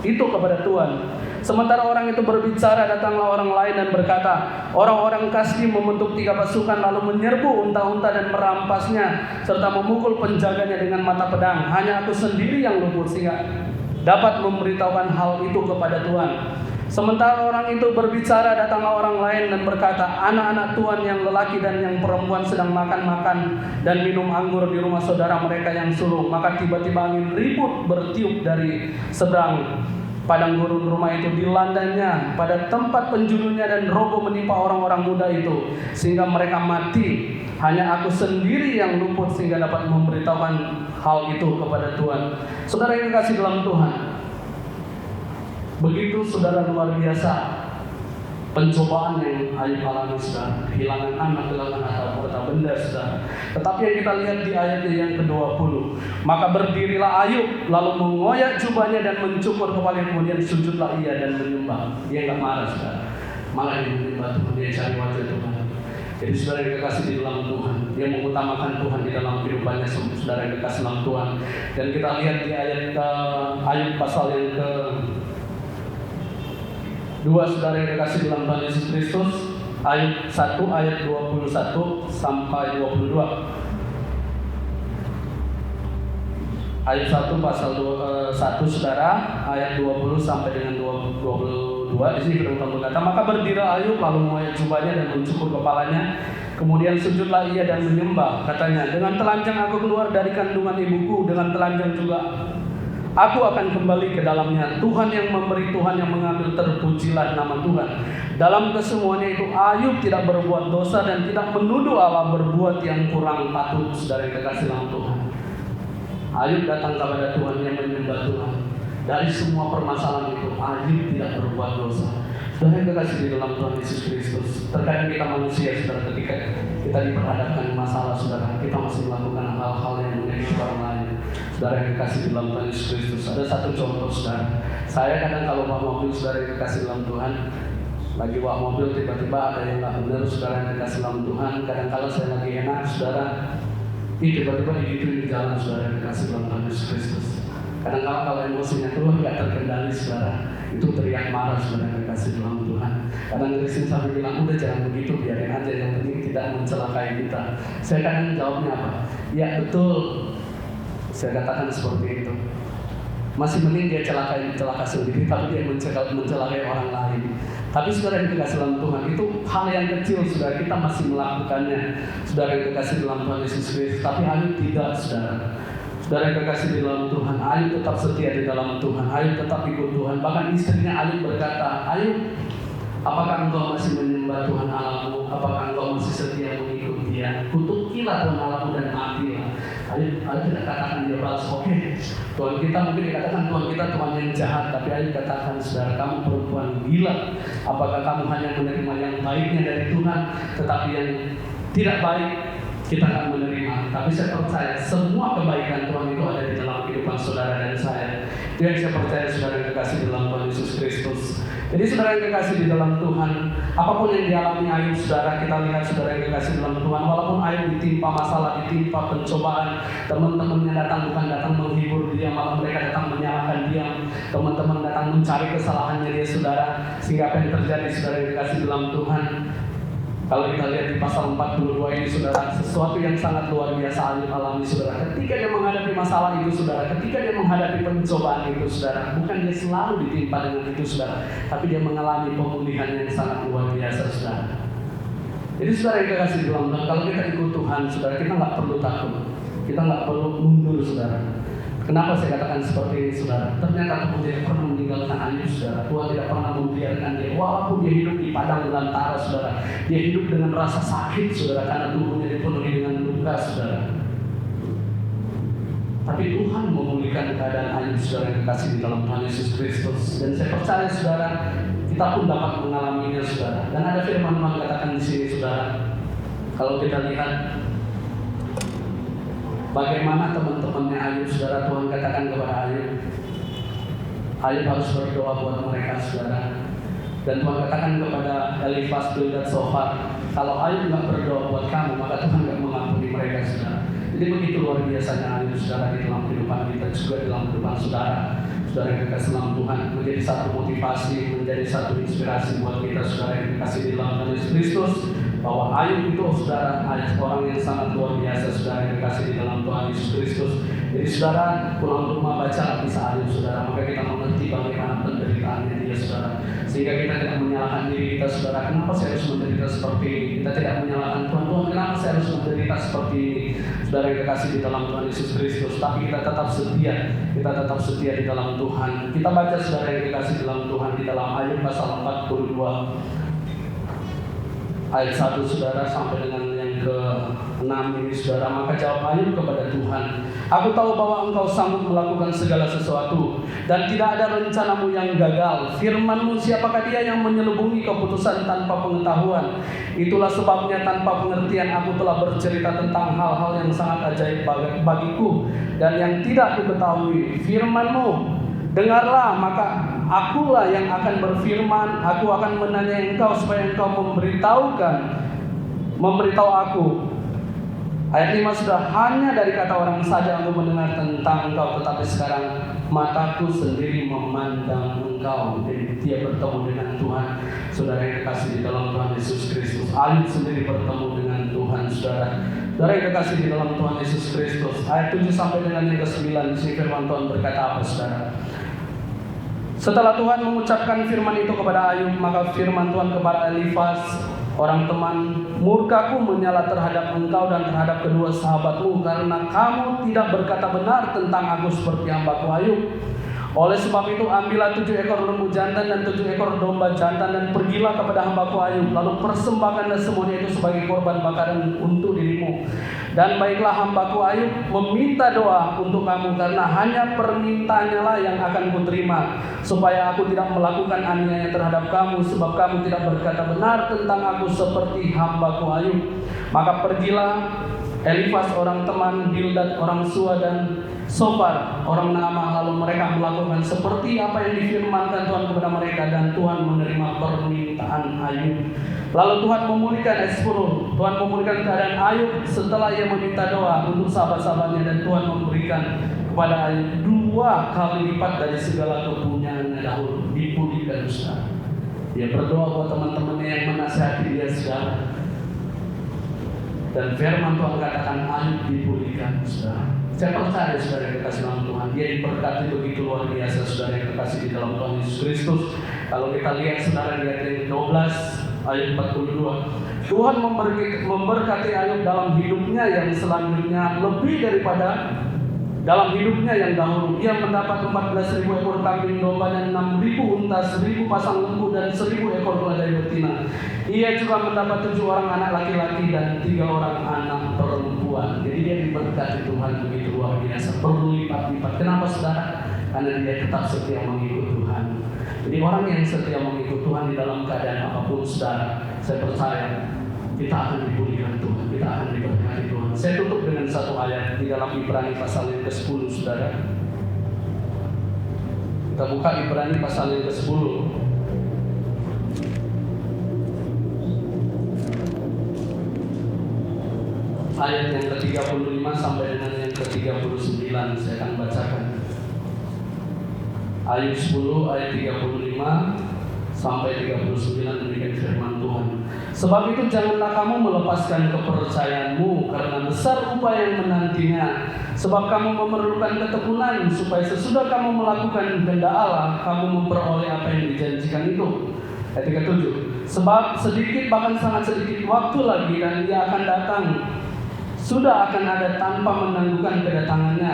itu kepada Tuhan. Sementara orang itu berbicara, datanglah orang lain dan berkata, orang-orang Kasdim membentuk 3 pasukan lalu menyerbu unta-unta dan merampasnya serta memukul penjaganya dengan mata pedang. Hanya aku sendiri yang luput sehingga dapat memberitahukan hal itu kepada Tuhan. Sementara orang itu berbicara, datanglah orang lain dan berkata, anak-anak Tuhan yang lelaki dan yang perempuan sedang makan-makan dan minum anggur di rumah saudara mereka yang sulung. Maka tiba-tiba angin ribut bertiup dari seberang padang gurun rumah itu, dilandanya pada tempat penjurunya dan roboh menimpa orang-orang muda itu sehingga mereka mati. Hanya aku sendiri yang luput sehingga dapat memberitahukan hal itu kepada Tuhan. Saudara yang dikasihi dalam Tuhan, begitu saudara luar biasa pencobaan yang Ayub alami, saudara. Kehilangan anak, kehilangan harta benda, saudara. Tetapi yang kita lihat di ayat yang ke-20, maka berdirilah Ayub lalu mengoyak jubahnya dan mencukur kepalanya, kemudian sujudlah ia dan menyembah. Dia enggak marah, saudara. Malah dia menyembah Tuhan, dia cari wajah Tuhan. Jadi saudara yang dikasih di dalam Tuhan, dia mengutamakan Tuhan di dalam kehidupannya, saudara yang dikasih dalam Tuhan. Dan kita lihat di ayat Ayub pasal yang ke-2, saudara yang dikasih dalam Tuhan Yesus Kristus, Ayub 1 ayat 21 sampai 22. Ayub 1 pasal 1 saudara, ayat 20 sampai dengan 22. Di sini firman berkata, maka berdirilah Ayub lalu mengoyak jubahnya dan mencukur kepalanya, kemudian sujudlah ia dan menyembah. Katanya, dengan telanjang aku keluar dari kandungan ibuku, dengan telanjang juga aku akan kembali ke dalamnya. Tuhan yang memberi, Tuhan yang mengambil, terpujilah nama Tuhan. Dalam kesemuanya itu Ayub tidak berbuat dosa dan tidak menuduh Allah berbuat yang kurang patut. Saudara yang kekasih dalam Tuhan, Ayub datang kepada Tuhan yang menyembah Tuhan. Dari semua permasalahan itu Ayub tidak berbuat dosa. Saudara yang kekasih di dalam Tuhan Yesus Kristus, terkadang kita manusia, saudara, ketika kita diperhadapkan masalah, saudara, kita masih melakukan hal-hal yang menyakiti orang lain. Saudara yang kekasih di dalam Tuhan Yesus Kristus, ada satu contoh, saudara. Saya kadang kalau bawa mobil, saudara yang kekasih dalam Tuhan, lagi bawa mobil tiba-tiba ada yang nggak benar, saudara yang kekasih dalam Tuhan. Kadang kalau saya lagi enak, saudara, tiba-tiba digituin di jalan, saudara yang kekasih dalam Tuhan Yesus Kristus. Kadang-kadang kalau emosinya keluar nggak terkendali, saudara, itu teriak marah, saudara yang dikasih dalam Tuhan. Kadang Kristen sampai bilang, udah jangan begitu, biarin aja, yang penting tidak mencelakai kita. Saya kadang jawabnya apa? Ya betul, saya katakan seperti itu. Masih mending dia celaka sendiri, tapi dia mencelakai orang lain. Tapi saudara yang dikasih dalam Tuhan, itu hal yang kecil, saudara, kita masih melakukannya. Saudara yang dikasih dalam Tuhan Yesus Kristus, tapi Ayub tidak, saudara. Saudara yang kekasih di dalam Tuhan, Ayub tetap setia di dalam Tuhan. Ayub tetap ikut Tuhan. Bahkan istrinya Ayub berkata, Ayub, apakah engkau masih menyembah Tuhan Allahmu? Apakah engkau masih setia mengikut Dia? Kutukilah Tuhan Allahmu dan matilah. Ayub tidak katakan dia balas, oke, Tuhan kita mungkin dikatakan Tuhan kita Tuhan yang jahat, tapi Ayub katakan, saudara, kamu perempuan gila. Apakah kamu hanya menerima yang baiknya dari Tuhan, tetapi yang tidak baik kita akan menerima. Tapi saya percaya semua kebaikan Tuhan itu ada di dalam kehidupan saudara dan saya. Itu yang saya percaya, saudara yang kekasih dalam Tuhan Yesus Kristus. Jadi saudara yang kekasih di dalam Tuhan, apapun yang dialami Ayub, saudara, kita lihat saudara yang kekasih dalam Tuhan, walaupun Ayub ditimpa masalah, ditimpa pencobaan, teman-temannya datang bukan datang menghibur dia, malah mereka datang menyalahkan dia, teman-teman datang mencari kesalahannya dia, saudara. Sehingga apa yang terjadi, saudara yang kekasih dalam Tuhan, kalau kita lihat di pasal 42 ini, saudara, sesuatu yang sangat luar biasa Ayub alami, saudara. Ketika dia menghadapi masalah itu, saudara, ketika dia menghadapi pencobaan itu, saudara, bukan dia selalu ditimpa dengan itu, saudara, tapi dia mengalami pemulihan yang sangat luar biasa, saudara. Jadi saudara yang kekasih dalam Tuhan, kalau kita ikut Tuhan, saudara, kita nggak perlu takut, kita nggak perlu mundur, saudara. Kenapa saya katakan seperti ini, saudara? Ternyata Tuhan tidak pernah meninggalkan Ayub, saudara. Tuhan tidak pernah membiarkan dia, walaupun dia hidup di padang belantara, saudara. Dia hidup dengan rasa sakit, saudara, karena tubuhnya dipenuhi dengan luka, saudara. Tapi Tuhan memulihkan keadaan Ayub, saudara yang kekasih di dalam Tuhan Yesus Kristus. Dan saya percaya, saudara, kita pun dapat mengalaminya, saudara. Dan ada firman Tuhan katakan di sini, saudara. Kalau kita lihat bagaimana teman-temannya Ayub, saudara, Tuhan katakan kepada Ayub, Ayub harus berdoa buat mereka, saudara. Dan Tuhan katakan kepada Elifas, Bildad, Sofar, kalau Ayub nggak berdoa buat kamu, maka Tuhan nggak mengampuni mereka, saudara. Jadi begitu luar biasanya Ayub, saudara, di dalam kehidupan kita, juga di dalam kehidupan saudara. Saudara yang kekasih dalam Tuhan, menjadi satu motivasi, menjadi satu inspirasi buat kita, saudara yang kekasih di dalam Tuhan Yesus Kristus, bahwa Ayub itu, saudara, orang yang sangat luar biasa, saudara yang kekasih di dalam Tuhan Yesus Kristus. Jadi saudara, pulang rumah baca kisah Ayub, saudara, maka kita mengerti bagaimana penderitaannya dia, saudara. Sehingga kita tidak menyalahkan diri kita, saudara, kenapa saya harus menderita seperti ini. Kita tidak menyalahkan Tuhan, kenapa saya harus menderita seperti ini, saudara yang kekasih di dalam Tuhan Yesus Kristus. Tapi kita tetap setia, di dalam Tuhan. Kita baca, saudara yang kekasih di dalam Tuhan, di dalam Ayub pasal 42 ayat 1, saudara, sampai dengan yang ke-6 ini, saudara. Maka jawab Ayub kepada Tuhan, aku tahu bahwa Engkau sanggup melakukan segala sesuatu, dan tidak ada rencanamu yang gagal. Firman-Mu, siapakah dia yang menyelubungi keputusan tanpa pengetahuan? Itulah sebabnya tanpa pengertian aku telah bercerita tentang hal-hal yang sangat ajaib bagiku, dan yang tidak diketahui. Firman-Mu, dengarlah, maka akulah yang akan berfirman. Aku akan menanyai engkau supaya engkau memberitahu aku. Ayat 5, sudah hanya dari kata orang saja aku mendengar tentang engkau, tetapi sekarang mataku sendiri memandang engkau. Jadi dia bertemu dengan Tuhan, saudara yang kekasih di dalam Tuhan Yesus Kristus. Ayub sendiri bertemu dengan Tuhan, saudara. Saudara yang kekasih di dalam Tuhan Yesus Kristus. Ayat 7 sampai dengan yang ke-9, di sini firman Tuhan berkata apa, saudara? Setelah Tuhan mengucapkan firman itu kepada Ayub, maka firman Tuhan kepada Elifas, orang teman, murkaku menyala terhadap engkau dan terhadap kedua sahabatmu, karena kamu tidak berkata benar tentang aku seperti hambaku Ayub. Oleh sebab itu, ambillah 7 ekor lembu jantan dan 7 ekor domba jantan, dan pergilah kepada hambaku Ayub. Lalu persembahkanlah semuanya itu sebagai korban bakaran untuk dirimu. Dan baiklah hambaku Ayub meminta doa untuk kamu, karena hanya permintaannya lah yang akan kuterima, supaya aku tidak melakukan aniaya terhadap kamu, sebab kamu tidak berkata benar tentang aku seperti hambaku Ayub. Maka pergilah Elifas orang teman, Bildad orang Sua, dan Sofar orang Naamah, lalu mereka melakukan seperti apa yang difirmankan Tuhan kepada mereka, dan Tuhan menerima permintaan Ayub. Lalu Tuhan memulihkan, ayat 10, Tuhan memulihkan keadaan Ayub setelah ia meminta doa untuk sahabat-sahabatnya, dan Tuhan memberikan kepada Ayub 2 kali lipat dari segala kepunyaannya dahulu. Dipulihkan, saudara. Dia berdoa buat teman-temannya yang menasihati dia, saudara. Dan firman Tuhan katakan Ayub dipulihkan, saudara. Saya percaya, saudara yang kekasih dalam Tuhan, dia diberkati begitu luar biasa, saudara yang kekasih di dalam Tuhan Yesus Kristus. Kalau kita lihat, saudara, di ayat 12 ayat 42, Tuhan memberkati Ayub dalam hidupnya yang selanjutnya lebih daripada Dalam hidupnya yang dahulu, ia mendapat 14.000 ekor kambing domba dan 6.000 unta, 1.000 pasang lembu dan 1.000 ekor keledai betina. Ia juga mendapat 7 orang anak laki-laki dan 3 orang anak perempuan. Jadi dia diberkati Tuhan begitu luar biasa, berlipat-lipat. Kenapa saudara? Karena dia tetap setia mengikut Tuhan. Jadi orang yang setia mengikut Tuhan di dalam keadaan apapun saudara, saya percaya kita akan dipulihkan Tuhan, kita akan diberkati Tuhan. Saya tutup dengan satu ayat di dalam Ibrani pasal yang ke-10 saudara. Kita buka Ibrani pasal yang ke-10. Ayat yang ke-35 sampai dengan yang ke-39 saya akan bacakan. Ayat 10 ayat 35 sampai 39 demikian firman Tuhan. Sebab itu janganlah kamu melepaskan kepercayaanmu, karena besar upaya yang menantinya. Sebab kamu memerlukan ketekunan, supaya sesudah kamu melakukan kehendak Allah, kamu memperoleh apa yang dijanjikan itu. Ayat 37. Sebab sedikit, bahkan sangat sedikit waktu lagi, dan ia akan datang, sudah akan ada tanpa menangguhkan kedatangannya.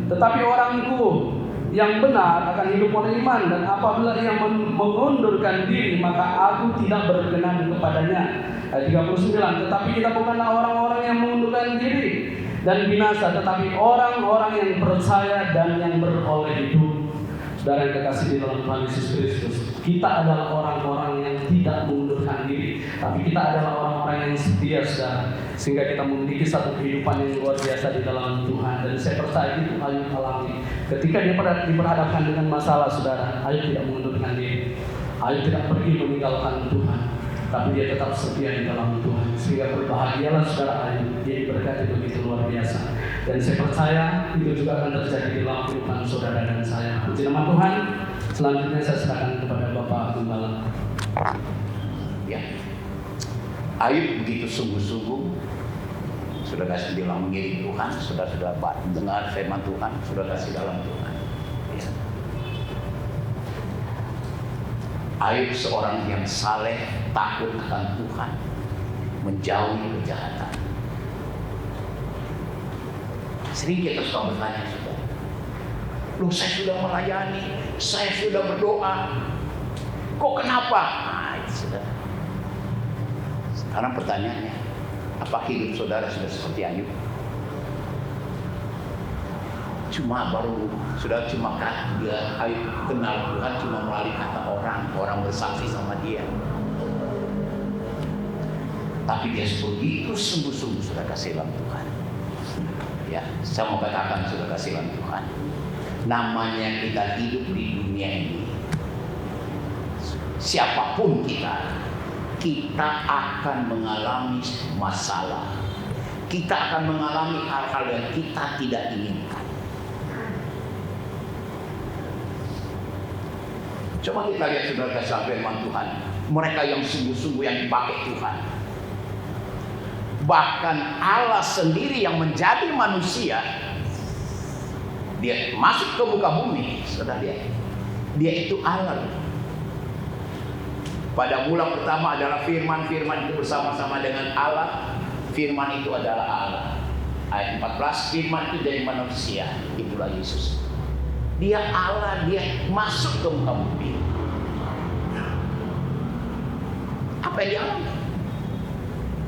Tetapi orangku yang benar akan hidup oleh iman, dan apabila ia mengundurkan diri, maka aku tidak berkenan kepadanya. Ayat 39. Tetapi kita bukanlah orang-orang yang mengundurkan diri dan binasa, tetapi orang-orang yang percaya dan yang beroleh hidup. Saudara yang kekasih di dalam Tuhan Yesus Kristus, kita adalah orang-orang yang tidak mengundurkan diri, tapi kita adalah orang-orang yang setia, saudara, sehingga kita memiliki satu kehidupan yang luar biasa di dalam Tuhan. Dan saya percaya itu Ayub alami. Ketika dia diperhadapkan dengan masalah, saudara, Ayub tidak mengundurkan diri. Ayub tidak pergi meninggalkan Tuhan, tapi dia tetap setia di dalam Tuhan. Sehingga berbahagialah saudara Ayub, dia diberkati begitu luar biasa. Dan saya percaya itu juga akan terjadi di dalam kehidupan saudara dan saya. Puji nama Tuhan. Selanjutnya saya serahkan kepada Bapak Gembala. Ya, Ayub begitu sungguh-sungguh, sudah kasih bilang mengiring Tuhan, sudah dengar firman Tuhan, sudah kasih dalam Tuhan. Ya. Ayub seorang yang saleh, takut akan Tuhan, menjauhi kejahatan. Sering kita suka bertanya, saudara, loh saya sudah melayani, saya sudah berdoa, kok kenapa? Nah, itu saudara. Sekarang pertanyaannya, apa hidup saudara sudah seperti Ayub? Cuma dia Ayub kenal Tuhan cuma melalui kata orang bersaksi sama dia. Tapi dia begitu sungguh-sungguh sudah kasih dalam Tuhan. Ya, saya mau katakan sudah kasih dalam Tuhan. Namanya kita hidup di dunia ini, siapapun kita akan mengalami masalah. Kita akan mengalami hal-hal yang kita tidak inginkan. Coba kita lihat saudara kasih firman Tuhan. Mereka yang sungguh-sungguh yang dipakai Tuhan. Bahkan Allah sendiri yang menjadi manusia, dia masuk ke muka bumi, saudara lihat. Dia itu Allah. Pada mula pertama adalah firman itu bersama-sama dengan Allah. Firman itu adalah Allah. Ayat 14, firman itu jadi manusia, itulah Yesus. Dia Allah, dia masuk ke muka bumi. Apa yang dia alami?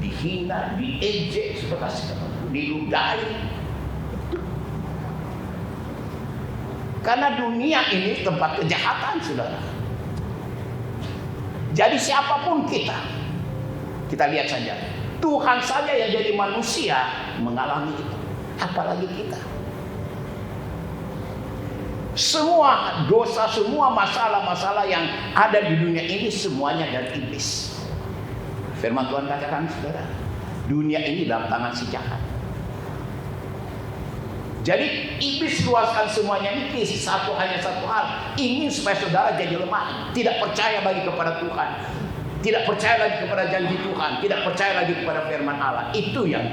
Dihina, diejek, diludahi. Karena dunia ini tempat kejahatan, saudara. Jadi siapapun kita lihat saja. Tuhan saja yang jadi manusia mengalami itu. Apalagi kita. Semua dosa, semua masalah-masalah yang ada di dunia ini semuanya dari iblis. Firman Tuhan katakan, saudara, dunia ini dalam tangan si jahat. Jadi iblis luaskan semuanya ini hanya satu hal, ingin supaya saudara jadi lemah, tidak percaya lagi kepada Tuhan, tidak percaya lagi kepada janji Tuhan, tidak percaya lagi kepada firman Allah. Itu yang.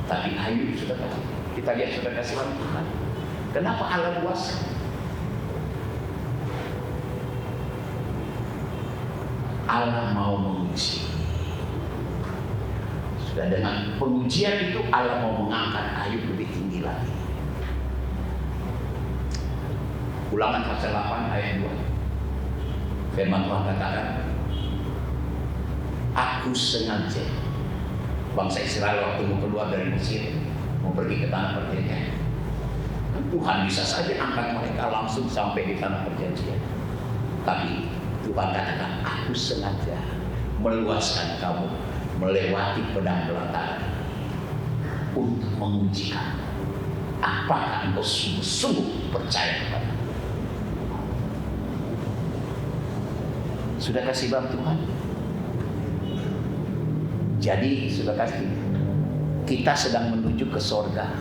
Tapi Ayub sudah kasih, kita lihat sudah kasih Tuhan. Kenapa Allah luaskan? Allah mau menguji. Dan dengan pengujian itu Allah mau mengangkat Ayub lebih tinggi lagi. Ulangan pasal 8 ayat 2. Firman Tuhan katakan, aku sengaja bangsa Israel waktu mau keluar dari Mesir, mau pergi ke tanah perjanjian. Tuhan bisa saja angkat mereka langsung sampai di tanah perjanjian. Tapi Tuhan katakan, aku sengaja meluaskan kamu melewati pedang belantara untuk menguji kamu. Apakah engkau sungguh-sungguh percaya kepada aku? Sudah kasih bab Tuhan. Jadi sudah kasih, kita sedang menuju ke sorga.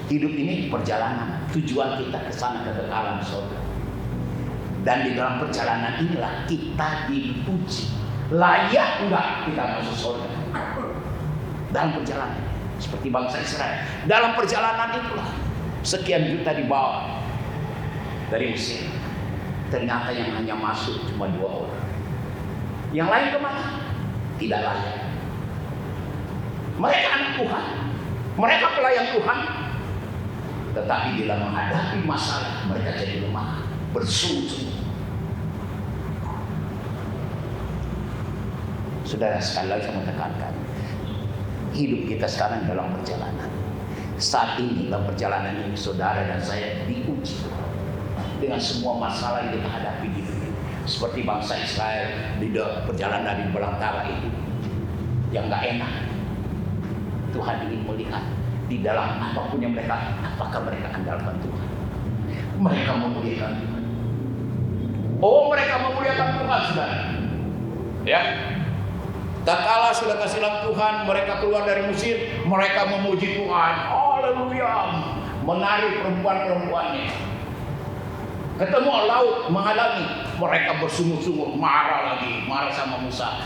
Hidup ini perjalanan, tujuan kita ke sana, kekekalan sorga. Dan di dalam perjalanan inilah kita diuji, layak enggak kita masuk sorga. Dalam perjalanan, seperti bangsa Israel, dalam perjalanan itulah sekian juta dibawa dari Mesir. Ternyata yang hanya masuk cuma 2 orang. Yang lain kemana? Tidak layak. Mereka anak Tuhan, mereka pelayan Tuhan, tetapi bila menghadapi masalah mereka jadi lemah, bersungguh-sungguh. Saudara, sekali lagi saya tekankan, hidup kita sekarang dalam perjalanan. Saat ini dalam perjalanan ini saudara dan saya diuji dengan semua masalah yang kita hadapi di dunia. Seperti bangsa Israel di perjalanan di belantara itu yang gak enak. Tuhan ingin melihat di dalam apapun yang mereka, apakah mereka andalkan Tuhan. Mereka memuliakan Tuhan. Oh, mereka memuliakan Tuhan, saudara. Ya. Tatkala sudah kasih lampu Tuhan, mereka keluar dari Mesir, mereka memuji Tuhan. Haleluya. Menari perempuan-perempuannya. Ketemu laut menghalangi, mereka bersungguh-sungguh marah lagi, marah sama Musa.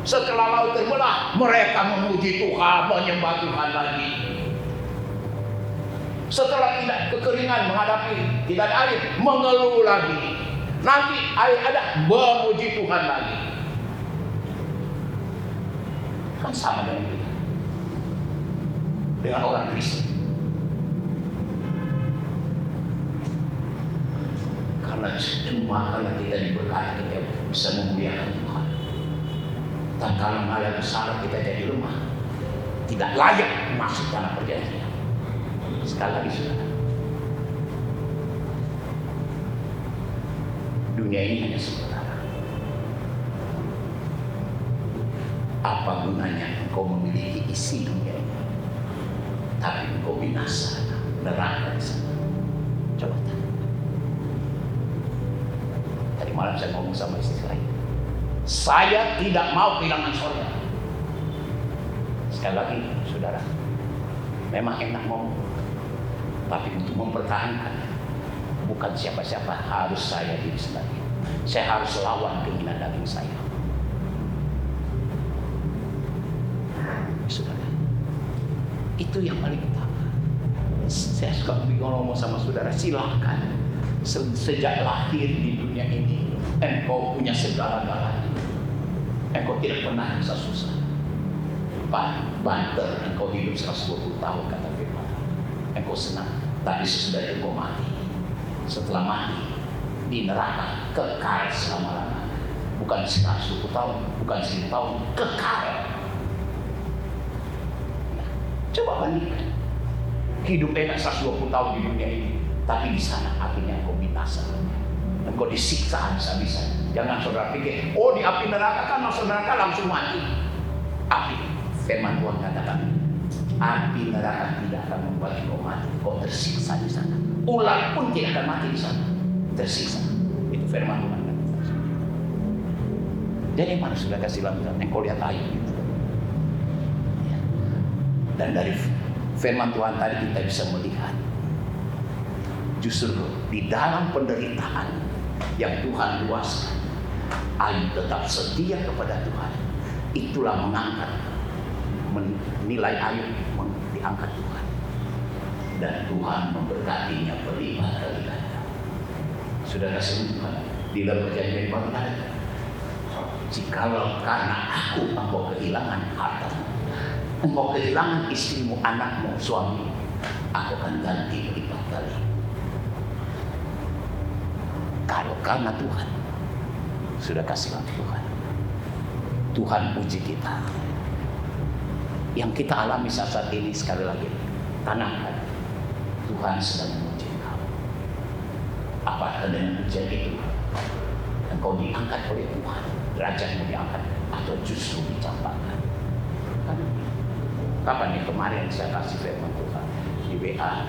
Setelah laut terbelah, mereka memuji Tuhan, menyembah Tuhan lagi. Setelah tidak kekeringan menghadapi tidak ada air, mengeluh lagi. Nanti air ada, memuji Tuhan lagi. Kan sama dengan kita, dengan orang Kristen. Karena kita diberkati, kita bisa memuliakan Tuhan. Dan kalau menghadapi salah kita jadi lemah, tidak layak masuk tanah perjanjian. Sekali lagi saudara, dunia ini hanya sementara. Apa gunanya engkau memiliki isi dunia ini, tapi engkau binasa, neraka di sana? Coba tanya. Tadi malam saya ngomong sama istri saya tidak mau kehilangan sorga. Sekali lagi, saudara, memang enak ngomong, tapi untuk mempertahankan, bukan siapa-siapa, harus saya diri sendiri. Saya harus lawan keinginan daging saya. Saudara, itu yang paling utama. Saya suka ngomong sama saudara, silakan. Sejak lahir di dunia ini, engkau punya segala-galanya. Engkau tidak pernah bisa susah. Banter, engkau hidup 120 tahun kata firman. Engkau senang, tapi sesudah itu engkau mati. Setelah mati, di neraka kekal selama-lamanya. Bukan 120 tahun, bukan 1000 tahun, kekal. Nah, coba bandingkan. Hidup enak 120 tahun di dunia ini, tapi di sana akhirnya engkau binasa. Engkau disiksa habis-habisan. Jangan saudara pikir, oh di api neraka kan masuk neraka langsung mati. Api, firman Tuhan katakan, api neraka tidak akan membuat engkau mati. Engkau tersiksa di sana. Ular pun tidak akan mati di sana, tersiksa. Itu firman Tuhan. Jadi mana sudah kasih lampiran? Engkau lihat air. Dan dari firman Tuhan tadi kita bisa melihat, justru di dalam penderitaan yang Tuhan luaskan, Ayub tetap setia kepada Tuhan. Itulah menilai Ayub diangkat Tuhan. Dan Tuhan memberkatinya berlipat kali ganda. Sudah kasih Tuhan di dalam perjanjian baru ada Jikalau karena aku engkau kehilangan hartamu, engkau kehilangan istrimu, anakmu, suami, aku akan ganti berlipat kali. Kalau karena Tuhan, sudah kasihlah Tuhan. Tuhan uji kita. Yang kita alami saat ini, sekali lagi, tanamkan. Tuhan sedang menguji engkau. Apakah dengan ujian itu engkau diangkat oleh Tuhan, derajatmu diangkat, atau justru dicampakkan? Kapan nih kemarin saya kasih firman Tuhan di WA,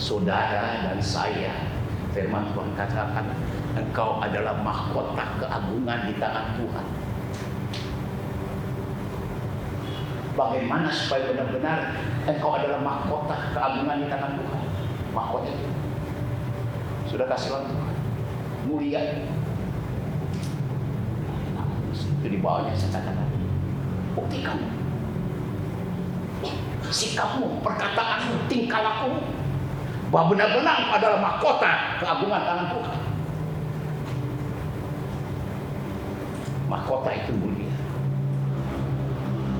saudara dan saya, firman Tuhan katakan, engkau adalah mahkota keagungan di tangan Tuhan. Bagaimana supaya benar-benar engkau adalah mahkota keagungan di tangan Tuhan? Mahkota itu sudah kasih Tuhan, mulia. Itu di bawahnya saya katakan, buktikan sikapmu, perkataanmu, tingkah lakumu, bahwa benar-benar engkau adalah mahkota keagungan tangan Tuhan. Mahkota itu mulia.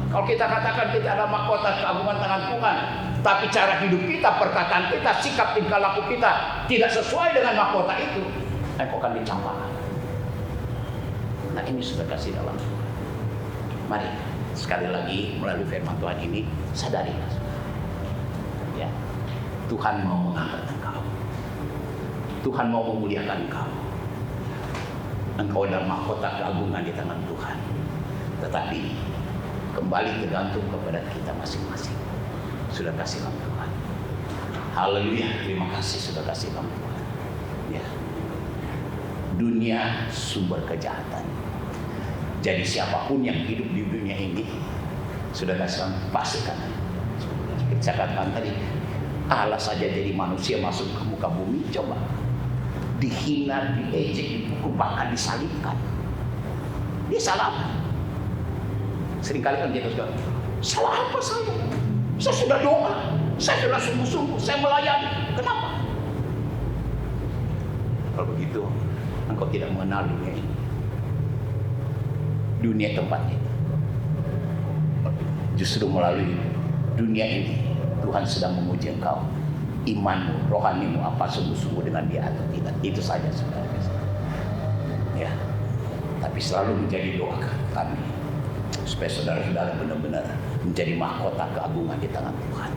Kalau kita katakan kita adalah mahkota keagungan tangan Tuhan, tapi cara hidup kita, perkataan kita, sikap tingkah laku kita tidak sesuai dengan mahkota itu, engkau akan dicampakkan. Nah, ini sudah kasih dalam Tuhan. Mari sekali lagi melalui firman Tuhan ini sadarilah, ya, Tuhan mau mengangkat engkau, Tuhan mau memuliakan engkau. Engkau adalah mahkota keagungan di tangan Tuhan. Tetapi kembali tergantung kepada kita masing-masing. Sudah kasih dalam Tuhan. Haleluya, terima kasih sudah kasih dalam Tuhan. Ya. Dunia sumber kejahatan. Jadi siapapun yang hidup di dunia ini, sudah kasih dalam, pastikan. Saya katakan tadi, Allah saja jadi manusia masuk ke muka bumi, coba dihina, diejek, dipukul, bahkan disalibkan. Dia salah apa? Seringkali kan kita sudah, salah apa saya? Saya sudah doa, saya sudah sungguh-sungguh, saya melayani. Kenapa? Kalau begitu, engkau tidak mengenal dunia ini. Dunia tempatnya. Justru melalui dunia ini, Tuhan sedang menguji engkau. Imanmu, rohanimu, apa sungguh-sungguh dengan Dia atau tidak. Itu saja sebenarnya. Ya. Tapi selalu menjadi doa kami, supaya saudara-saudara benar-benar menjadi mahkota keagungan di tangan Tuhan.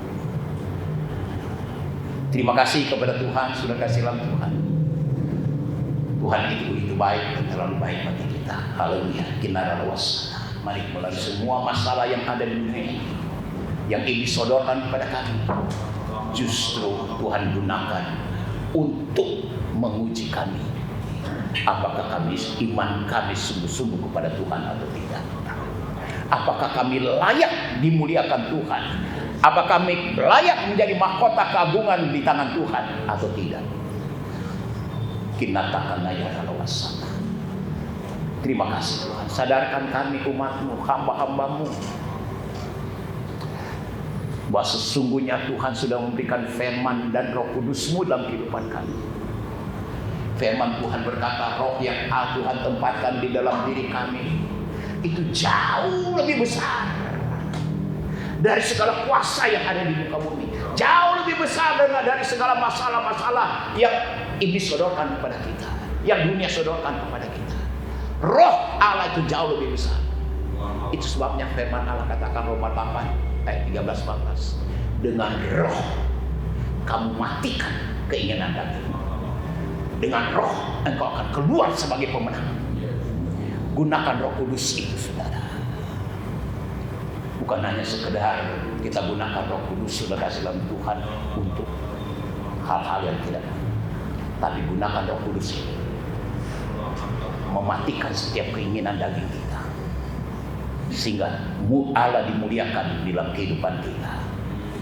Terima kasih kepada Tuhan, sudah kasih dalam Tuhan. Tuhan itu begitu baik dan terlalu baik bagi kita. Haleluya. Kinara luas. Mari melalui semua masalah yang ada di dunia ini, yang ini sodorkan kepada kami, justru Tuhan gunakan untuk menguji kami. Apakah iman kami sungguh-sungguh kepada Tuhan atau tidak? Apakah kami layak dimuliakan Tuhan? Apakah kami layak menjadi mahkota keagungan di tangan Tuhan atau tidak? Kinatakan ayat al-wasana. Terima kasih Tuhan. Sadarkan kami umat-Mu, hamba-hamba-Mu, bahwa sesungguhnya Tuhan sudah memberikan firman dan Roh Kudus-Mu dalam kehidupan kami. Firman Tuhan berkata, roh yang Tuhan tempatkan di dalam diri kami itu jauh lebih besar dari segala kuasa yang ada di muka bumi. Jauh lebih besar dari segala masalah-masalah yang iblis sodorkan kepada kita, yang dunia sodorkan kepada kita. Roh Allah itu jauh lebih besar. Itu sebabnya firman Allah katakan Roma 8 ayat 13-14, dengan roh kamu matikan keinginan dagingmu. Dengan roh engkau akan keluar sebagai pemenang. Gunakan Roh Kudus itu, saudara. Bukan hanya sekedar kita gunakan Roh Kudus, sudah kasih dalam Tuhan untuk hal-hal yang tidak, tapi gunakan Roh Kudus itu mematikan setiap keinginan daging kita, sehingga Allah dimuliakan dalam kehidupan kita.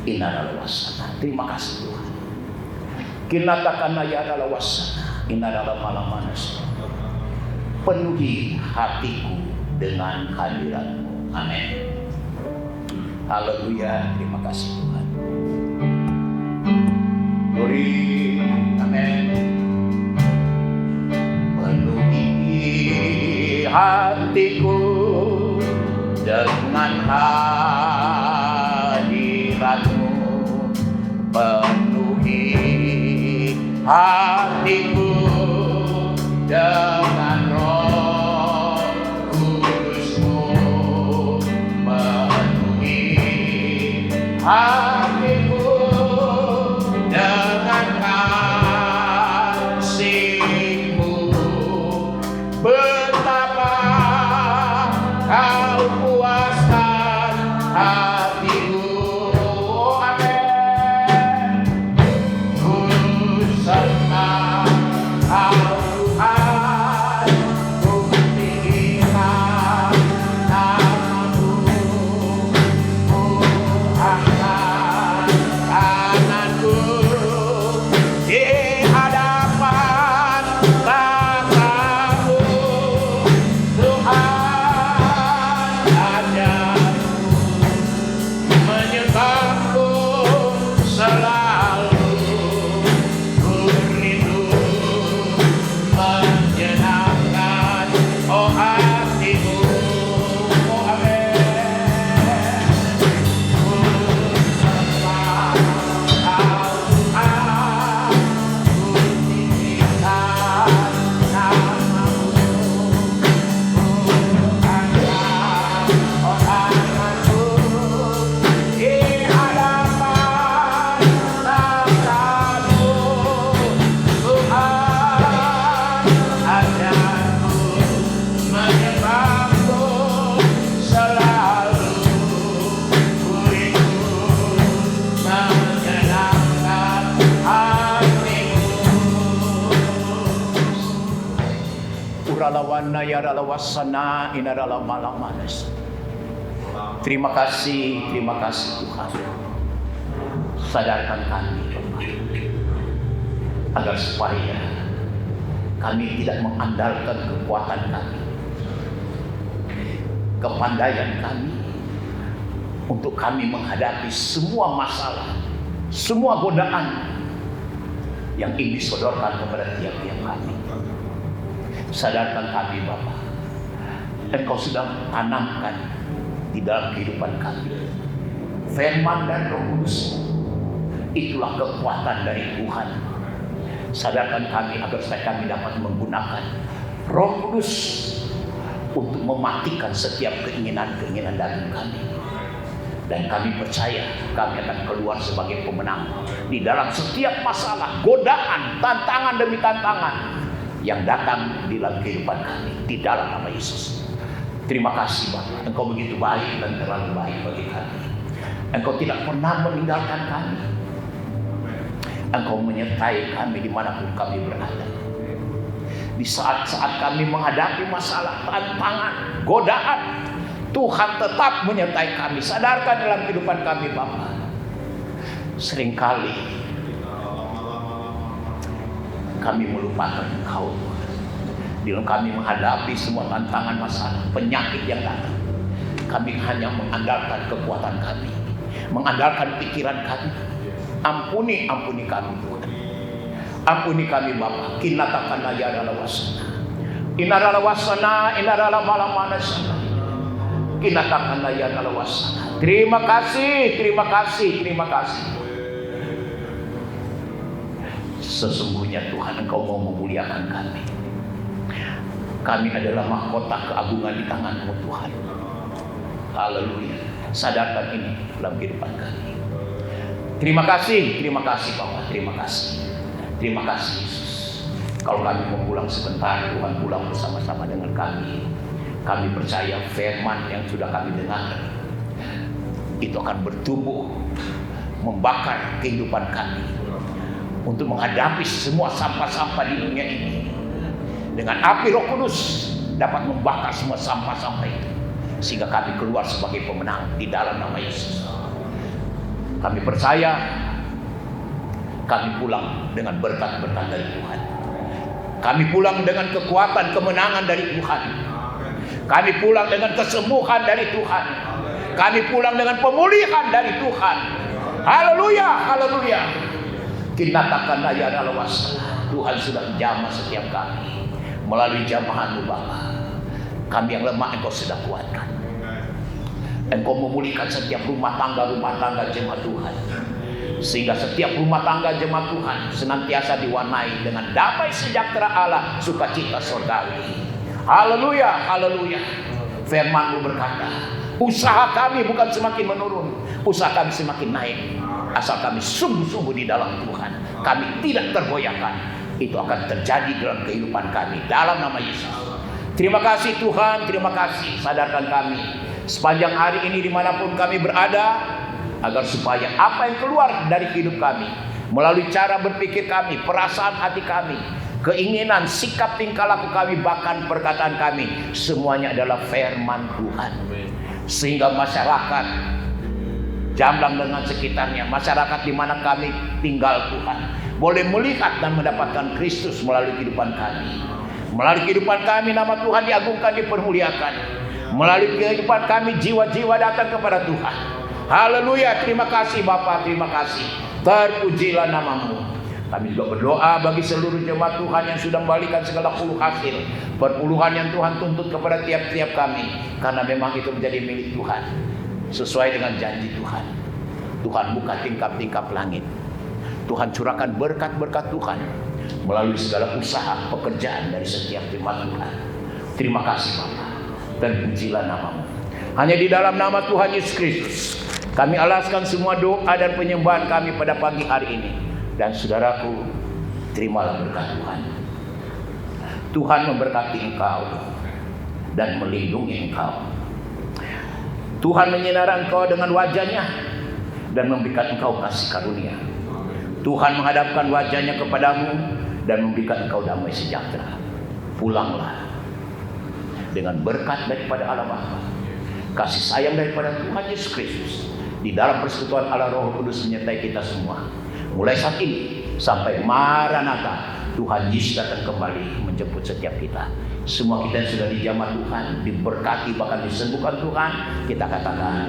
Inna wasana. Terima kasih Tuhan. Kinatakan ya adalah wasana. Inna adalah malamanas. Penuhi hatiku dengan hadirat-Mu. Amin. Haleluya. Terima kasih Tuhan. Glory. Amin. Penuhi hati hatiku dengan hadirat-Mu, penuhi hatiku dengan Roh Kudus-Mu, penuhi hatiku dengan kasih-Mu. Betapa Kau puaskan hatiku. Amin. Ku sembah Kau Tuhan, ku tinggikan nama-Mu, ku angkat tanganku di hadapan tatamu. Tuhan ajarku menyembahmu selalu, ku rindu menyenangkan hatimu. Amin. Ku sembah Kau Tuhan, ku tinggikan nama-Mu, ku angkat tanganku di hadapan tatamu. Tuhan ajarku menyembahmu selalu, ku rindu menyenangkan hatimu. Uralawana yaralawasana inaralamalamanas. Terima kasih Tuhan. Sadarkan kami Bapak, agar supaya kami tidak mengandalkan kekuatan kami, kepandaian kami untuk kami menghadapi semua masalah, semua godaan yang ingin disodorkan kepada tiap-tiap kami. Sadarkan kami Bapak, Engkau sudah tanamkan di dalam kehidupan kami firman dan Roh Kudus. Itulah kekuatan dari Tuhan. Sadarkan kami agar supaya kami dapat menggunakan Roh Kudus untuk mematikan setiap keinginan-keinginan daging kami. Dan kami percaya kami akan keluar sebagai pemenang di dalam setiap masalah, godaan, tantangan demi tantangan yang datang di dalam kehidupan kami, di dalam nama Yesus. Terima kasih Bapak, Engkau begitu baik dan terlalu baik bagi kami. Engkau tidak pernah meninggalkan kami. Engkau menyertai kami dimanapun kami berada. Di saat-saat kami menghadapi masalah, tantangan, godaan, Tuhan tetap menyertai kami. Sadarkan dalam kehidupan kami Bapak, seringkali kami melupakan Engkau. Di dalam kami menghadapi semua tantangan, masalah, penyakit yang datang, kami hanya mengandalkan kekuatan kami, mengandalkan pikiran kami. Ampuni kami Tuhan. Ampuni kami Bapa. Kinatakanlah ya dalawasana. Inaralawasana, inaralamalamana. Kinatakanlah ya dalawasana. Terima kasih. Sesungguhnya Tuhan, Engkau mau memuliakan kami. Kami adalah mahkota keagungan di tangan-Mu Tuhan. Haleluya. Sadarkan ini dalam kehidupan kami. Terima kasih Bapak. Terima kasih Yesus. Kalau kami mau pulang sebentar, Tuhan pulang bersama-sama dengan kami. Kami percaya firman yang sudah kami dengar itu akan bertumbuh, membakar kehidupan kami untuk menghadapi semua sampah-sampah di dunia ini. Dengan api Roh Kudus dapat membakar semua sampah-sampah itu, sehingga kami keluar sebagai pemenang di dalam nama Yesus. Kami percaya kami pulang dengan berkat-berkat dari Tuhan. Kami pulang dengan kekuatan kemenangan dari Tuhan. Kami pulang dengan kesembuhan dari Tuhan. Kami pulang dengan pemulihan dari Tuhan. Haleluya. Kinatakanlah ya dalawasana. Tuhan sudah menjamah setiap kami melalui jamahan-Mu Bapa. Kami yang lemah Engkau sudah kuatkan. Engkau memulihkan setiap rumah tangga jemaat Tuhan. Sehingga setiap rumah tangga jemaat Tuhan senantiasa diwarnai dengan damai sejahtera Allah, sukacita surgawi. Haleluya, haleluya. Firman-Mu berkata, usaha kami bukan semakin menurun, usaha kami semakin naik. Asal kami sungguh-sungguh di dalam Tuhan, kami tidak tergoyahkan. Itu akan terjadi dalam kehidupan kami, dalam nama Yesus. Terima kasih Tuhan, terima kasih. Sadarkan kami sepanjang hari ini dimanapun kami berada, agar supaya apa yang keluar dari hidup kami, melalui cara berpikir kami, perasaan hati kami, keinginan, sikap tingkah laku kami, bahkan perkataan kami, semuanya adalah firman Tuhan. Sehingga masyarakat Jamblang dengan sekitarnya, masyarakat di mana kami tinggal Tuhan, boleh melihat dan mendapatkan Kristus melalui kehidupan kami. Melalui kehidupan kami nama Tuhan diagungkan, dipermuliakan. Melalui kehidupan kami jiwa-jiwa datang kepada Tuhan. Haleluya, terima kasih Bapa, terima kasih. Terpujilah nama-Mu. Kami juga berdoa bagi seluruh jemaat Tuhan yang sudah membalikan segala puluh hasil, perpuluhan yang Tuhan tuntut kepada tiap-tiap kami, karena memang itu menjadi milik Tuhan, sesuai dengan janji Tuhan. Tuhan buka tingkap-tingkap langit. Tuhan curahkan berkat-berkat Tuhan melalui segala usaha pekerjaan dari setiap jemaat Tuhan. Terima kasih Bapa. Terpujilah nama-Mu. Hanya di dalam nama Tuhan Yesus Kristus kami alaskan semua doa dan penyembahan kami pada pagi hari ini. Dan saudaraku, terimalah berkat Tuhan. Tuhan memberkati engkau dan melindungi engkau. Tuhan menyinari engkau dengan wajahnya dan memberikan engkau kasih karunia. Tuhan menghadapkan wajahnya kepadamu dan memberikan engkau damai sejahtera. Pulanglah dengan berkat daripada Allah Bapa, kasih sayang daripada Tuhan Yesus Kristus, di dalam persekutuan Allah Roh Kudus menyertai kita semua. Mulai saat ini sampai Maranatha, Tuhan Yesus datang kembali menjemput setiap kita. Semua kita yang sudah dijamah Tuhan, diberkati, bahkan disembuhkan Tuhan, kita katakan